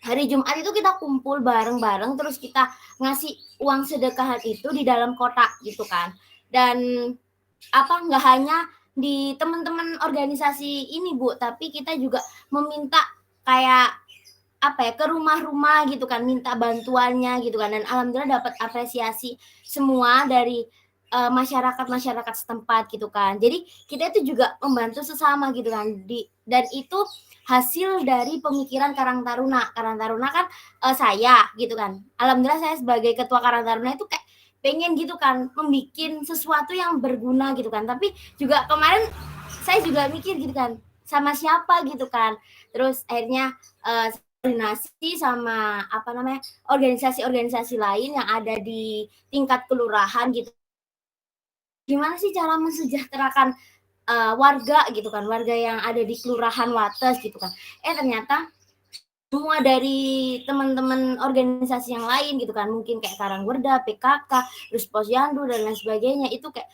hari Jumat itu kita kumpul bareng-bareng, terus kita ngasih uang sedekahan itu di dalam kotak gitu kan. Dan nggak hanya di teman-teman organisasi ini Bu, tapi kita juga meminta kayak ke rumah-rumah gitu kan, minta bantuannya gitu kan, dan alhamdulillah dapat apresiasi semua dari masyarakat setempat gitu kan. Jadi kita itu juga membantu sesama gitu kan, dan itu hasil dari pemikiran Karang Taruna. Karang Taruna kan saya gitu kan. Alhamdulillah saya sebagai ketua Karang Taruna itu kayak pengen gitu kan membikin sesuatu yang berguna gitu kan. Tapi juga kemarin saya juga mikir gitu kan, sama siapa gitu kan. Terus akhirnya koordinasi sama organisasi-organisasi lain yang ada di tingkat kelurahan gitu. Gimana sih cara mensejahterakan warga gitu kan, warga yang ada di kelurahan Wates gitu kan. Ternyata semua dari teman-teman organisasi yang lain gitu kan, mungkin kayak Karang Werda, PKK, terus Posyandu dan lain sebagainya, itu kayak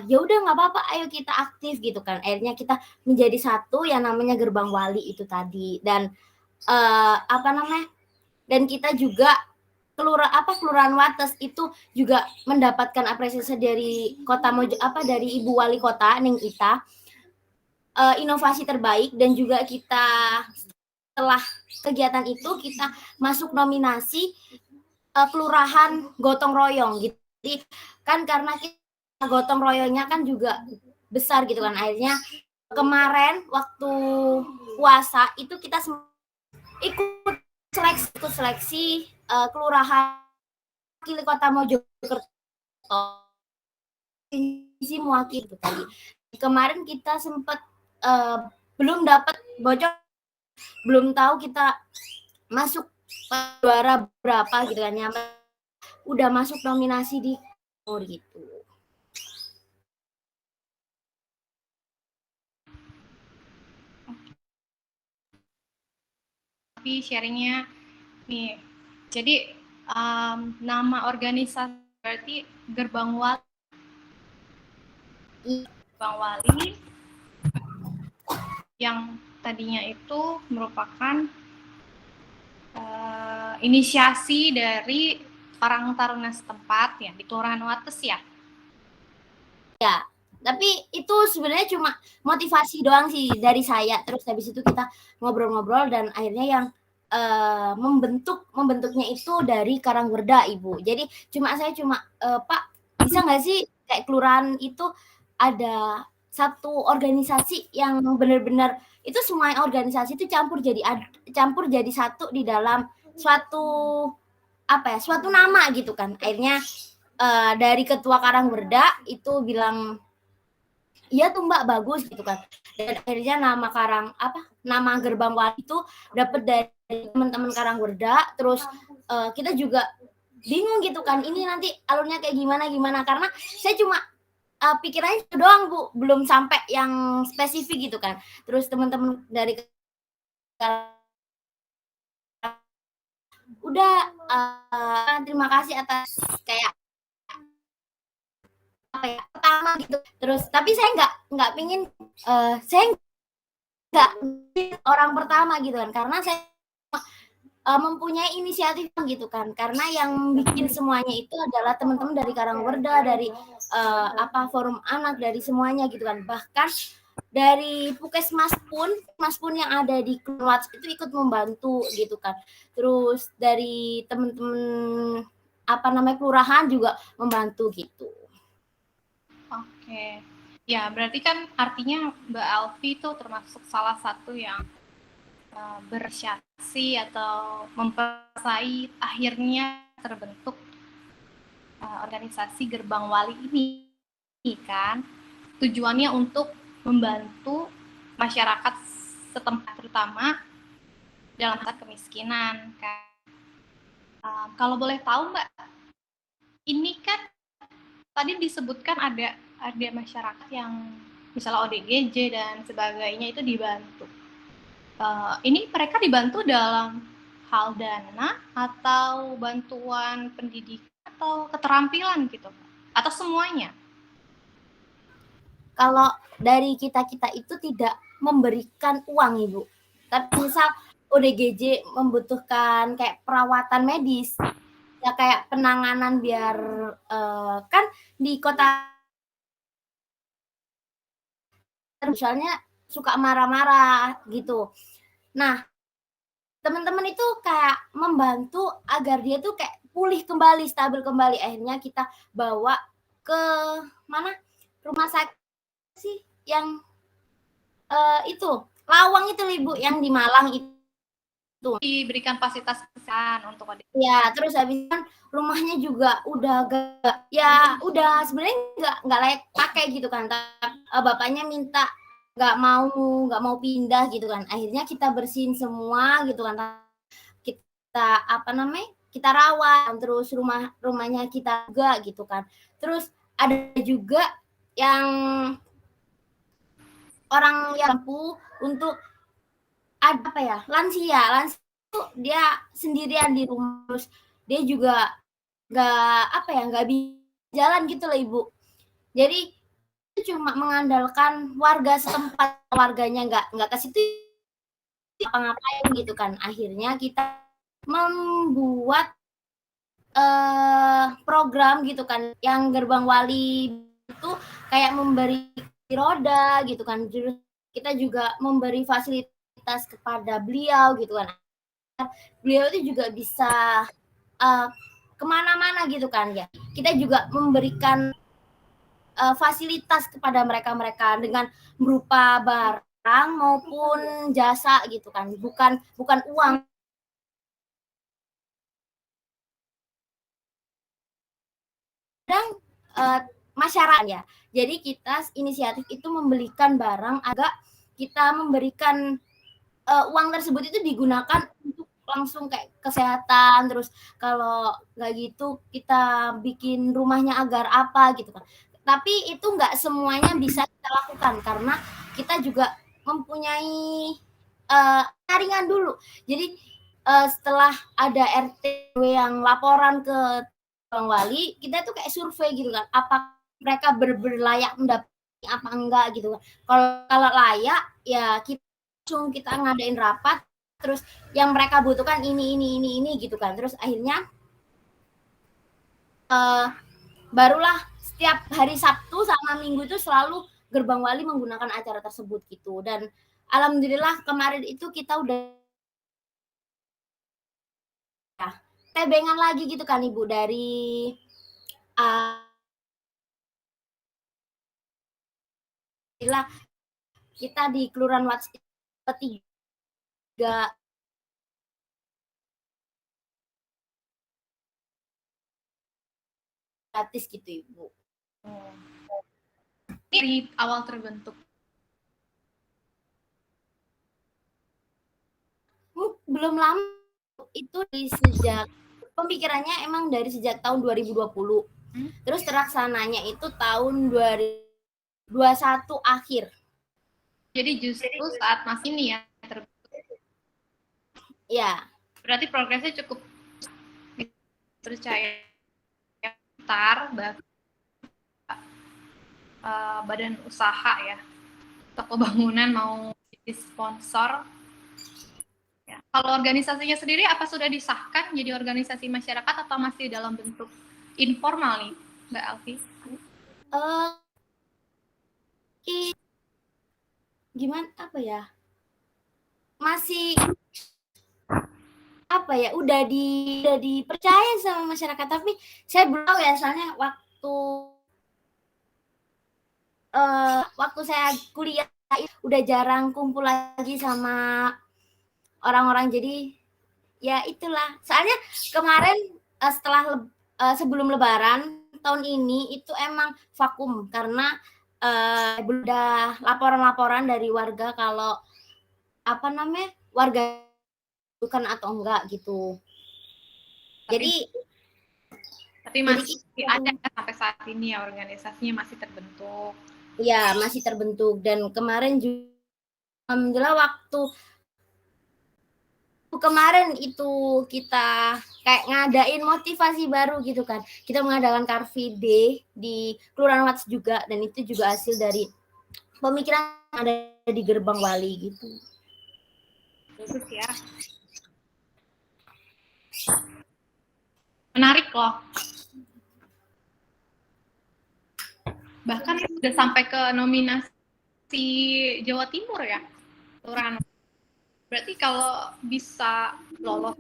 ya udah nggak apa-apa, ayo kita aktif gitu kan. Akhirnya kita menjadi satu yang namanya Gerbang Wali itu tadi. Dan dan kita juga kelurahan Wates itu juga mendapatkan apresiasi dari dari Ibu Wali Kota Ning Ita, inovasi terbaik, dan juga kita setelah kegiatan itu kita masuk nominasi kelurahan gotong royong gitu. Jadi kan karena kita gotong royongnya kan juga besar gitu kan, akhirnya kemarin waktu puasa itu kita ikut seleksi kelurahan wakil kota Mojokerto, isi mewakili itu tadi. Kemarin kita sempat belum dapat bocor, belum tahu kita masuk juara berapa gitu kan, nyampe udah masuk nominasi di gitu. Tapi sharingnya nih, jadi Nama organisasi berarti Gerbang Wali. Gerbang Wali yang tadinya itu merupakan inisiasi dari Karang Taruna setempat ya di Kelurahan Wates ya. Ya, tapi itu sebenarnya cuma motivasi doang sih dari saya. Terus habis itu kita ngobrol-ngobrol dan akhirnya yang membentuknya itu dari Karangwerda, Ibu. Jadi saya cuma Pak, bisa nggak sih kayak kelurahan itu ada satu organisasi yang benar-benar itu semua organisasi itu campur jadi satu di dalam suatu nama gitu kan. Akhirnya dari ketua Karangwerda itu bilang iya tuh Mbak bagus gitu kan. Dan akhirnya nama Gerbang Wali itu dapat dari teman-teman Karangwerda. Terus kita juga bingung gitu kan. Ini nanti alurnya kayak gimana karena saya cuma pikirannya itu doang Bu, belum sampai yang spesifik gitu kan. Terus teman-teman dari udah terima kasih atas kayak pertama gitu. Terus tapi saya nggak pingin saya nggak orang pertama gitu kan, karena saya mempunyai inisiatif gitu kan, karena yang bikin semuanya itu adalah teman-teman dari Karangwerda, dari forum anak, dari semuanya gitu kan. Bahkan dari Puskesmas pun yang ada di Kelurahan itu ikut membantu gitu kan. Terus dari teman-teman kelurahan juga membantu gitu. Oke. Ya, berarti kan artinya Mbak Alfi itu termasuk salah satu yang berinisiasi atau mempersai akhirnya terbentuk organisasi Gerbang Wali ini kan. Tujuannya untuk membantu masyarakat setempat terutama dalam kemiskinan kan. Kalau boleh tahu Mbak, ini kan tadi disebutkan ada masyarakat yang misalnya ODGJ dan sebagainya itu dibantu. Ini mereka dibantu dalam hal dana atau bantuan pendidikan atau keterampilan gitu, atau semuanya? Kalau dari kita itu tidak memberikan uang Ibu, tapi misal ODGJ membutuhkan kayak perawatan medis, ya kayak penanganan biar kan di kota misalnya suka marah-marah gitu. Nah, teman-teman itu kayak membantu agar dia tuh kayak pulih kembali, stabil kembali. Akhirnya kita bawa ke mana? Rumah sakit sih yang itu Lawang itu Ibu, yang di Malang itu. Diberikan fasilitas kesehatan untuk ODGJ. Ya, terus habis kan rumahnya juga udah udah sebenarnya nggak layak pakai gitu kan. Bapaknya minta nggak mau pindah gitu kan. Akhirnya kita bersihin semua gitu kan. Kita kita rawat, terus rumahnya kita juga gitu kan. Terus ada juga yang orang yang mampu untuk lansia itu dia sendirian di rumah, terus dia juga nggak bisa jalan gitu loh Ibu. Jadi itu cuma mengandalkan warga setempat, warganya nggak ke situ ngapain gitu kan. Akhirnya kita membuat program gitu kan, yang Gerbang Wali itu kayak memberi roda gitu kan. Kita juga memberi fasilitas kepada beliau gitu kan. Beliau itu juga bisa kemana-mana gitu kan ya. Kita juga memberikan fasilitas kepada mereka dengan berupa barang maupun jasa gitu kan, bukan uang. Dan masyarakat ya. Jadi kita inisiatif itu membelikan barang agak kita memberikan uang tersebut itu digunakan untuk langsung kayak kesehatan, terus kalau nggak gitu kita bikin rumahnya agar apa gitu kan. Tapi itu nggak semuanya bisa kita lakukan karena kita juga mempunyai jaringan dulu. Jadi setelah ada RT yang laporan ke Bang Wali, kita tuh kayak survei gitu kan, apa mereka berlayak mendampingi apa enggak gitu kan. Kalau layak ya kita ngadain rapat, terus yang mereka butuhkan ini gitu kan. Terus akhirnya barulah setiap hari Sabtu sama Minggu itu selalu Gerbang Wali menggunakan acara tersebut gitu. Dan alhamdulillah kemarin itu kita udah tebengan lagi gitu kan Ibu dari kita di Kelurahan Wats ketiga gratis gitu Ibu. Dari awal terbentuk. Belum lama itu sejak pemikirannya emang dari sejak tahun 2020. Terus terlaksananya itu tahun 2021 akhir. Jadi justru saat masih ini ya terbentuk. Ya. Berarti progresnya cukup percaya ntar badan usaha ya, toko bangunan mau jadi sponsor. Ya. Kalau organisasinya sendiri apa sudah disahkan jadi organisasi masyarakat atau masih dalam bentuk informal nih, Mbak Alfi? Gimana apa ya? Masih apa ya? Udah dipercaya sama masyarakat, tapi saya belum tahu ya, soalnya waktu saya kuliah udah jarang kumpul lagi sama orang-orang, jadi ya itulah. Soalnya kemarin setelah sebelum Lebaran tahun ini itu emang vakum karena udah laporan-laporan dari warga kalau apa namanya warga bukan atau enggak gitu. Tapi masih ada sampai saat ini ya, organisasinya masih terbentuk. Ya, masih terbentuk. Dan kemarin juga alhamdulillah waktu kemarin itu kita kayak ngadain motivasi baru gitu kan. Kita mengadakan Car Free Day di Kelurahan Wats juga, dan itu juga hasil dari pemikiran yang ada di Gerbang Wali gitu. Bagus ya. Menarik loh. Bahkan sudah sampai ke nominasi Jawa Timur ya, Kelurahan. Berarti kalau bisa lolos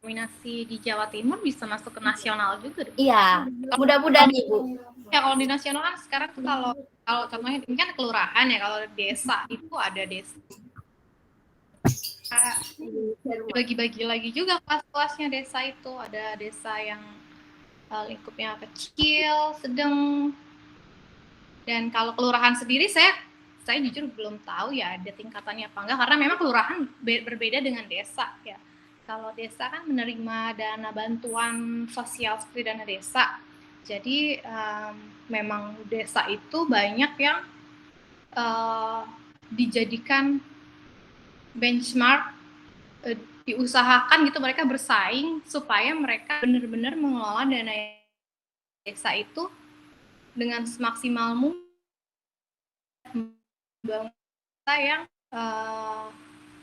nominasi di Jawa Timur bisa masuk ke nasional juga. Iya, mudah-mudahan Ibu. Ya kalau di nasional kan sekarang tuh kalau contohnya ini kan kelurahan ya, kalau desa itu ada desa. Bagi-bagi lagi juga kelas-kelasnya desa itu, ada desa yang lingkupnya kecil, sedang, dan kalau kelurahan sendiri saya jujur belum tahu ya ada tingkatannya apa enggak, karena memang kelurahan berbeda dengan desa ya. Kalau desa kan menerima dana bantuan sosial seperti dana desa, jadi memang desa itu banyak yang dijadikan benchmark, diusahakan gitu mereka bersaing supaya mereka benar-benar mengelola dana desa itu dengan semaksimal mungkin, yang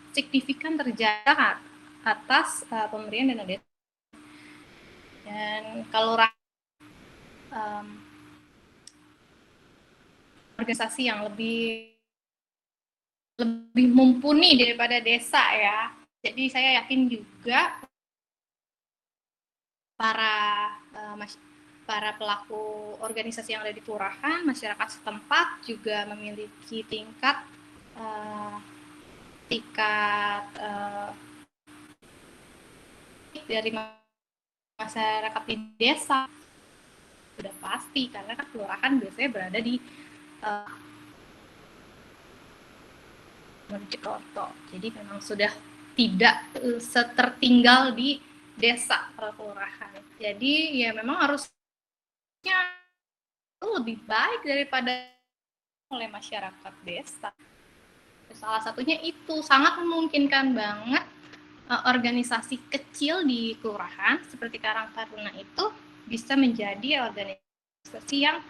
signifikan terjaga atas pemberian dana desa. Dan kalau organisasi yang lebih mumpuni daripada desa ya. Jadi saya yakin juga para pelaku organisasi yang ada di kelurahan, masyarakat setempat juga memiliki tingkat dari masyarakat di desa sudah pasti, karena kan kelurahan biasanya berada di Mojokerto, jadi memang sudah tidak setertinggal di desa kelurahan. Jadi ya memang harusnya lebih baik daripada oleh masyarakat desa. Salah satunya itu sangat memungkinkan banget organisasi kecil di kelurahan seperti Karang Taruna itu bisa menjadi organisasi yang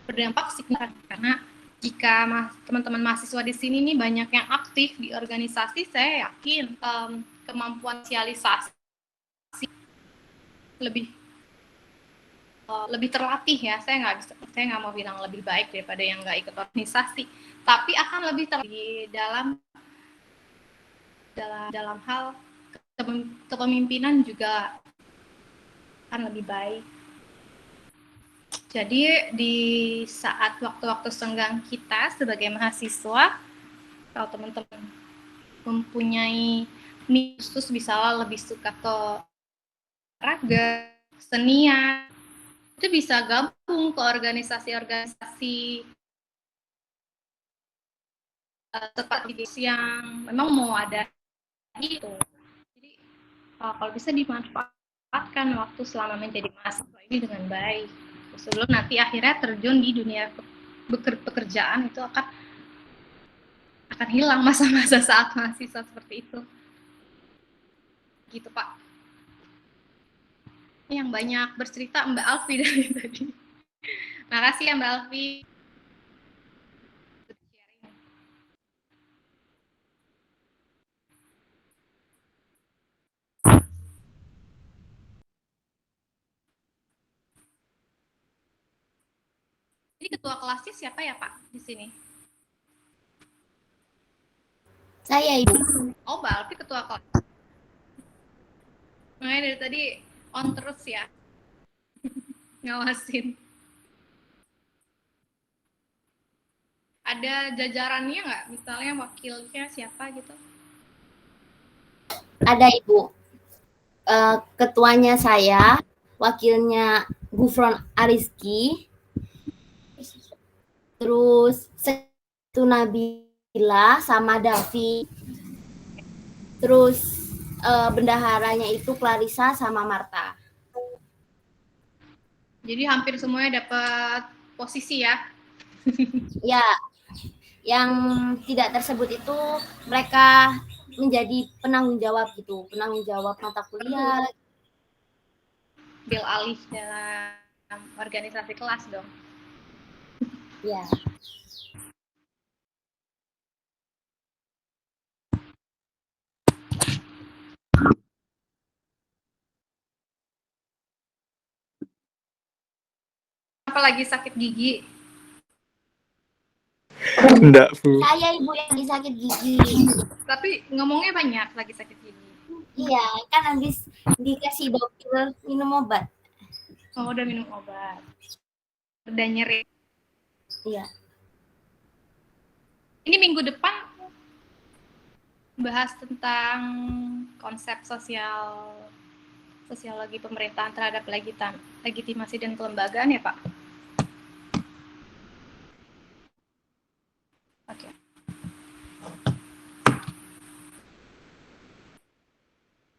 berdampak signifikan, karena jika teman-teman mahasiswa di sini nih banyak yang aktif di organisasi, saya yakin kemampuan sosialisasi lebih terlatih ya. Saya nggak mau bilang lebih baik daripada yang nggak ikut organisasi, tapi akan lebih terlatih dalam hal kepemimpinan juga akan lebih baik. Jadi di saat waktu-waktu senggang kita sebagai mahasiswa, kalau teman-teman mempunyai khusus, misalnya lebih suka ke olahraga, kesenian, itu bisa gabung ke organisasi-organisasi seperti yang memang mau ada itu. Jadi kalau bisa dimanfaatkan waktu selama menjadi mahasiswa ini dengan baik, sebelum nanti akhirnya terjun di dunia pekerjaan, itu akan hilang masa-masa saat mahasiswa seperti itu. Gitu Pak. Yang banyak bercerita Mbak Alfi dari tadi. Makasih ya Mbak Alfi. Ini ketua kelasnya siapa ya Pak di sini? Saya, Ibu. Oh, Mbak Alfi ketua kelas. Makanya dari tadi on terus ya. Ngawasin. Ada jajarannya nggak? Misalnya wakilnya siapa gitu? Ada, Ibu. Ketuanya saya, wakilnya Gufron Ariski, terus itu Nabila sama Davi, terus bendaharanya itu Clarissa sama Marta. Jadi hampir semuanya dapat posisi ya? Ya, yang tidak tersebut itu mereka menjadi penanggung jawab gitu, penanggung jawab mata kuliah. Ambil alih dalam organisasi kelas dong. Ya. Apalagi sakit gigi? Enggak, Bu. Saya Ibu yang lagi sakit gigi. Tapi ngomongnya banyak lagi sakit gigi. Iya, kan habis dikasih dokter minum obat. Oh, udah minum obat. Udah nyeri. Iya. Ini minggu depan bahas tentang konsep sosiologi pemerintahan terhadap legitimasi dan kelembagaan ya Pak? Oke.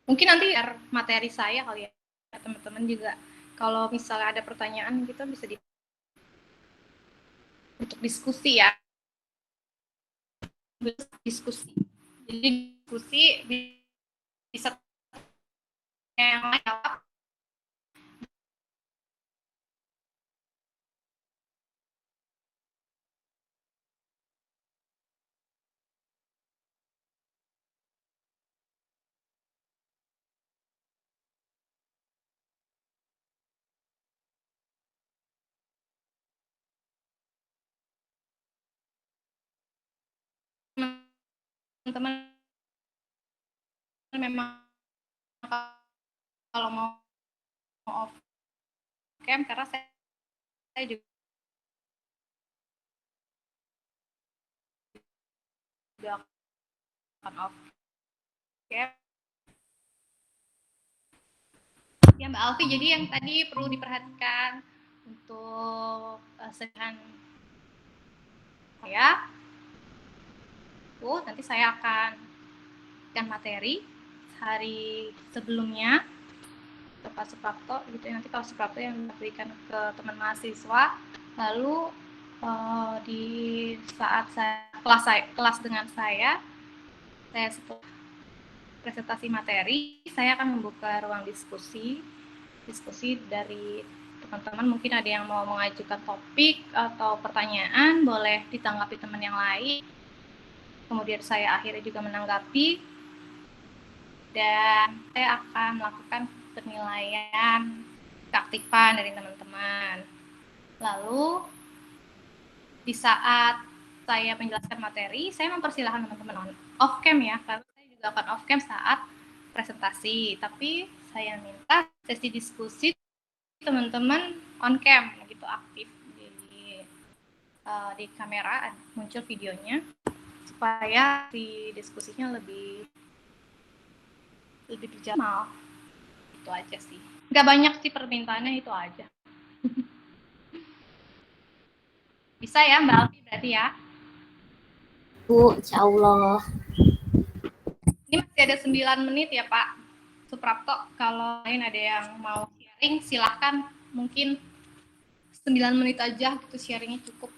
Mungkin nanti materi saya kali ya, teman-teman juga. Kalau misalnya ada pertanyaan gitu bisa untuk diskusi ya. Diskusi. Jadi diskusi bisa yang lain apa? Teman-teman memang kalau mau off cam, karena saya juga akan off cam. Ya Mbak Alfi, jadi yang tadi perlu diperhatikan untuk sediaan saya, nanti saya akan berikan materi hari sebelumnya ke Pak Suprapto gitu. Nanti Pak Suprapto yang memberikan ke teman mahasiswa, lalu Di saat kelas dengan saya setelah presentasi materi, saya akan membuka ruang diskusi dari teman-teman. Mungkin ada yang mau mengajukan topik atau pertanyaan, boleh ditanggapi teman yang lain. Kemudian saya akhirnya juga menanggapi, dan saya akan melakukan penilaian keaktifan dari teman-teman. Lalu di saat saya menjelaskan materi, saya mempersilahkan teman-teman off cam ya, karena saya juga akan off cam saat presentasi. Tapi saya minta sesi diskusi teman-teman on cam, gitu, aktif di kamera, muncul videonya, supaya di diskusinya lebih berjalan. Itu aja sih. Nggak banyak sih permintaannya, itu aja. Bisa ya Mbak Alfi berarti ya? Bu, insya Allah. Ini masih ada 9 menit ya Pak Suprapto. Kalau lain ada yang mau sharing, silahkan. Mungkin 9 menit aja gitu sharingnya cukup.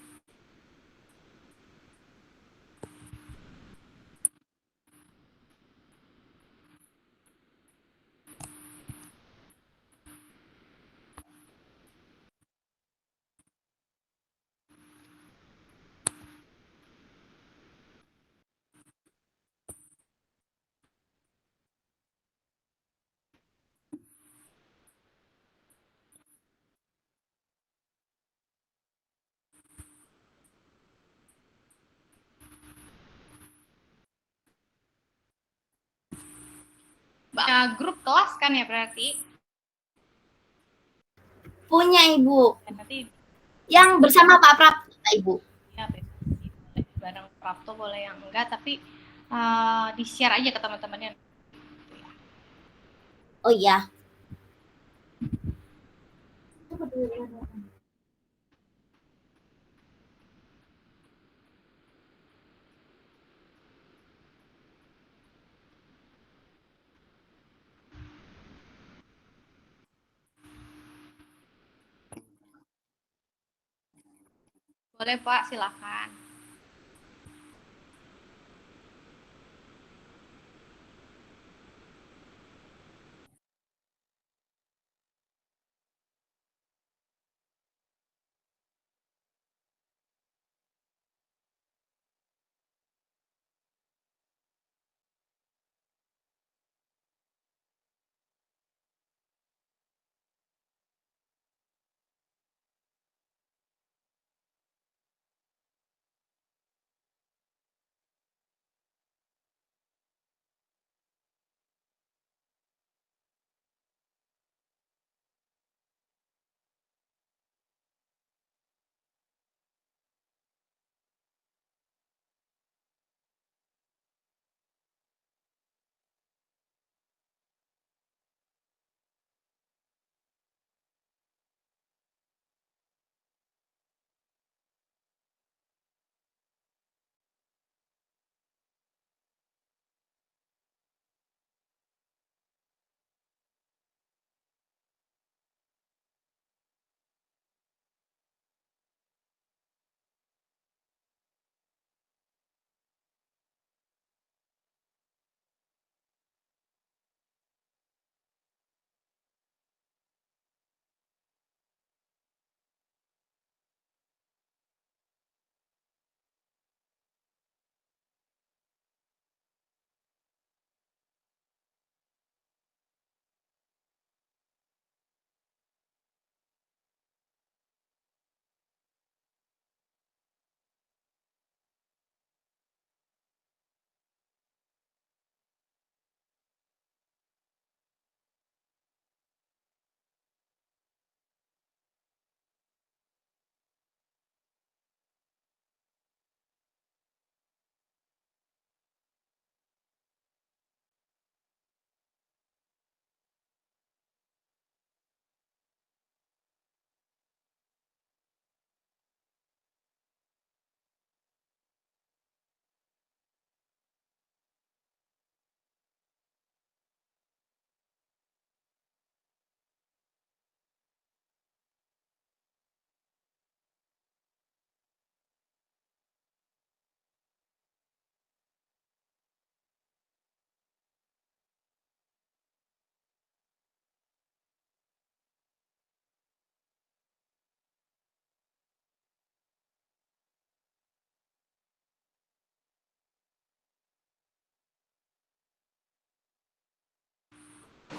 Grup kelas kan ya berarti? Punya Ibu. Nanti Yang bersama Pak Prapto, Ibu. ya boleh bareng Prapto, boleh yang enggak, tapi di-share aja ke teman-temannya. Oh iya. Boleh Pak, silakan.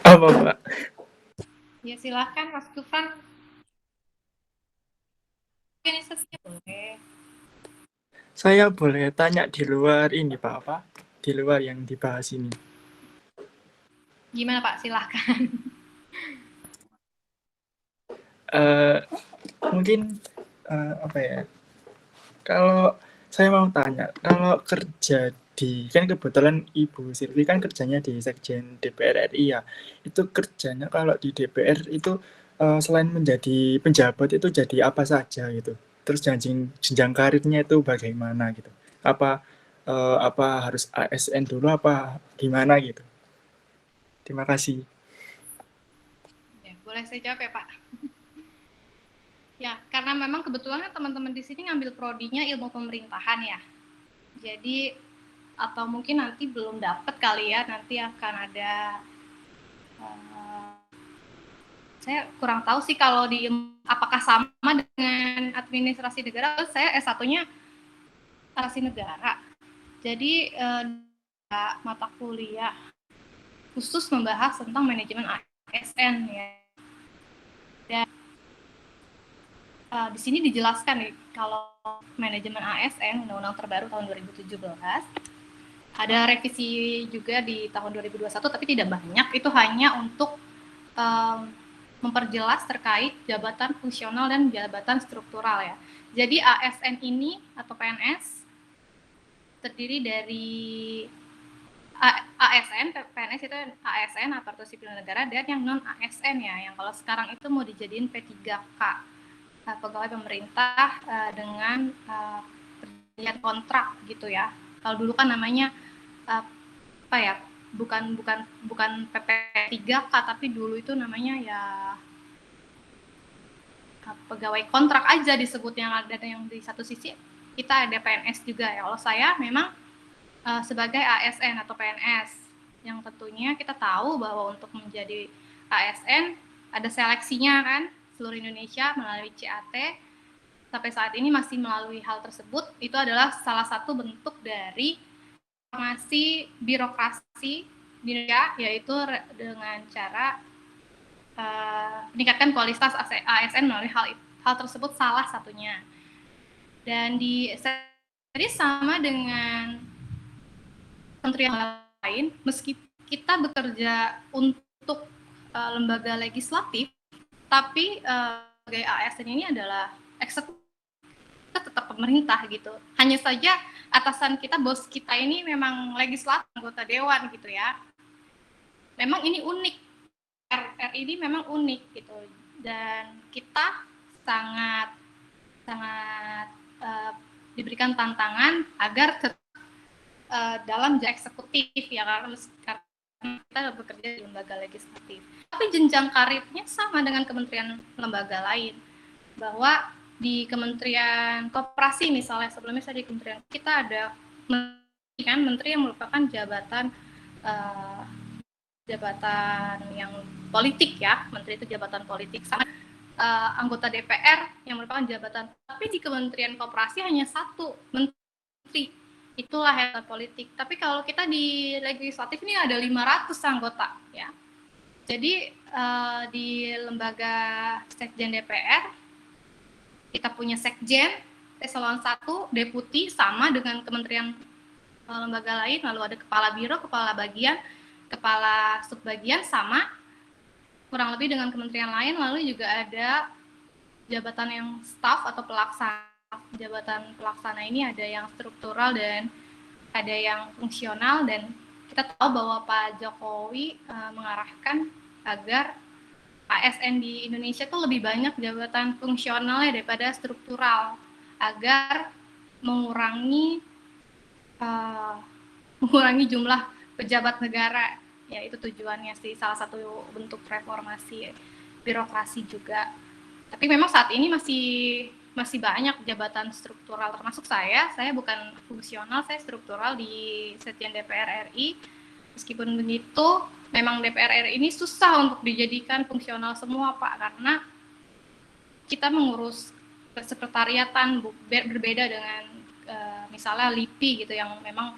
Apa, Pak? Ya silakan Mas Gufran. Organisasinya boleh. Saya boleh tanya di luar ini, Pak, apa? Di luar yang dibahas ini. Gimana Pak? Silakan. Eh, mungkin apa ya? Kalau saya mau tanya, kalau kerja di kan kebetulan Ibu Silvi kan kerjanya di Sekjen DPR RI ya. Itu kerjanya kalau di DPR itu selain menjadi penjabat itu jadi apa saja gitu. Terus jenjang karirnya itu bagaimana gitu. Apa harus ASN dulu apa gimana gitu. Terima kasih. Ya, boleh saya jawab ya Pak? Ya, karena memang kebetulan teman-teman di sini ngambil prodinya ilmu pemerintahan ya. Jadi atau mungkin nanti belum dapat kali ya, nanti akan ada saya kurang tahu sih kalau di apakah sama dengan administrasi negara. Saya S1-nya administrasi negara. Jadi mata kuliah khusus membahas tentang manajemen ASN ya. Dan di sini dijelaskan nih kalau manajemen ASN Undang-Undang terbaru tahun 2017 ada revisi juga di tahun 2021 tapi tidak banyak, itu hanya untuk memperjelas terkait jabatan fungsional dan jabatan struktural ya. Jadi ASN ini atau PNS terdiri dari ASN, PNS itu ASN aparatur sipil negara, dan yang non ASN ya, yang kalau sekarang itu mau dijadiin P3K, pegawai pemerintah dengan perjanjian kontrak gitu ya. Kalau dulu kan namanya apa ya? Bukan PP3K, tapi dulu itu namanya ya pegawai kontrak aja disebutnya. Ada yang di satu sisi kita ada PNS juga ya. Kalau saya memang sebagai ASN atau PNS, yang tentunya kita tahu bahwa untuk menjadi ASN ada seleksinya kan, seluruh Indonesia melalui CAT. Sampai saat ini masih melalui hal tersebut. Itu adalah salah satu bentuk dari reformasi birokrasi di Indonesia, yaitu dengan cara meningkatkan kualitas ASN melalui hal tersebut salah satunya. Dan jadi sama dengan kementerian lain, meski kita bekerja untuk lembaga legislatif, tapi sebagai ASN ini adalah eksekutif, kita tetap pemerintah gitu. Hanya saja atasan kita, bos kita ini memang legislatif, anggota dewan gitu ya. Memang ini unik, RI ini memang unik gitu, dan kita sangat diberikan tantangan agar dalam eksekutif ya, karena kita bekerja di lembaga legislatif. Tapi jenjang karirnya sama dengan kementerian lembaga lain, bahwa di Kementerian Koperasi misalnya, sebelumnya saya di Kementerian, kita ada menteri yang merupakan jabatan yang politik ya, menteri itu jabatan politik, sama anggota DPR yang merupakan jabatan, tapi di Kementerian Koperasi hanya satu menteri, itulah yang politik. Tapi kalau kita di legislatif ini ada 500 anggota ya. Jadi di lembaga Sekjen DPR kita punya Sekjen, eselon 1, deputi sama dengan kementerian lembaga lain, lalu ada kepala biro, kepala bagian, kepala subbagian sama kurang lebih dengan kementerian lain, lalu juga ada jabatan yang staf atau pelaksana. Jabatan pelaksana ini ada yang struktural dan ada yang fungsional, dan kita tahu bahwa Pak Jokowi mengarahkan agar ASN di Indonesia tuh lebih banyak jabatan fungsionalnya daripada struktural, agar mengurangi jumlah pejabat negara. Ya, itu tujuannya sih, salah satu bentuk reformasi birokrasi juga. Tapi memang saat ini masih banyak jabatan struktural, termasuk saya bukan fungsional, saya struktural di Sekjen DPR RI. Meskipun begitu, memang DPR RI ini susah untuk dijadikan fungsional semua, Pak, karena kita mengurus sekretariatan berbeda dengan misalnya LIPI gitu, yang memang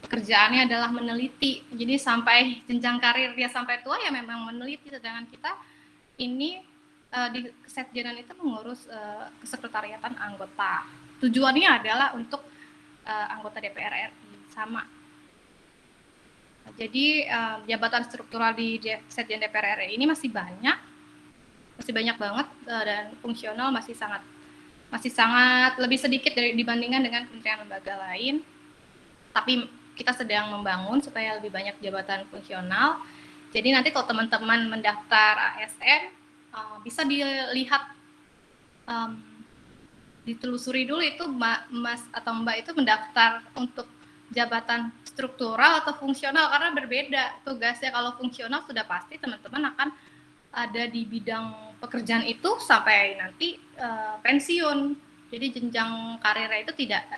Kerjaannya adalah meneliti. Jadi sampai jenjang karir dia sampai tua ya memang meneliti, sedangkan kita ini di Kesekjenan itu mengurus kesekretariatan anggota. Tujuannya adalah untuk anggota DPR RI sama. Jadi jabatan struktural di Sekjen DPR RI ini masih banyak banget, dan fungsional masih sangat lebih sedikit dibandingkan dengan kementerian lembaga lain. Tapi kita sedang membangun supaya lebih banyak jabatan fungsional. Jadi nanti kalau teman-teman mendaftar ASN, bisa dilihat, ditelusuri dulu itu Mas atau Mbak itu mendaftar untuk jabatan struktural atau fungsional, karena berbeda tugasnya. Kalau fungsional sudah pasti teman-teman akan ada di bidang pekerjaan itu sampai nanti pensiun. Jadi jenjang karirnya itu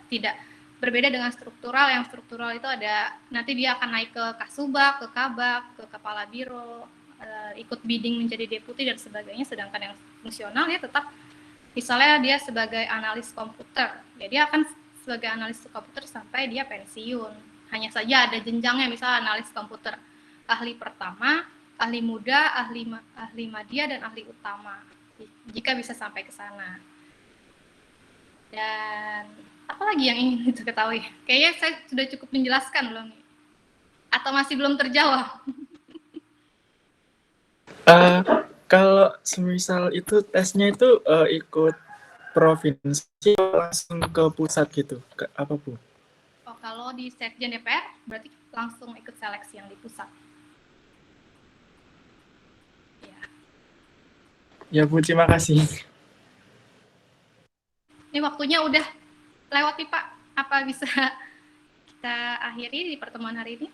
tidak berbeda dengan struktural. Yang struktural itu ada nanti dia akan naik ke Kasubag, ke Kabag, ke kepala biro, ikut bidding menjadi deputi dan sebagainya. Sedangkan yang fungsional ya tetap misalnya dia sebagai analis komputer, ya dia akan sebagai analis komputer sampai dia pensiun. Hanya saja ada jenjangnya, misalnya analis komputer ahli pertama, ahli muda, ahli madya, dan ahli utama, jika bisa sampai ke sana. Dan apa lagi yang ingin diketahui? Kayaknya saya sudah cukup menjelaskan belum nih? Atau masih belum terjawab? Kalau semisal itu tesnya itu ikut provinsi langsung ke pusat gitu, apa Bu? Oh, kalau di Sekjen DPR berarti langsung ikut seleksi yang di pusat. Ya Bu, terima kasih. Ini waktunya udah lewat nih Pak. Apa bisa kita akhiri di pertemuan hari ini?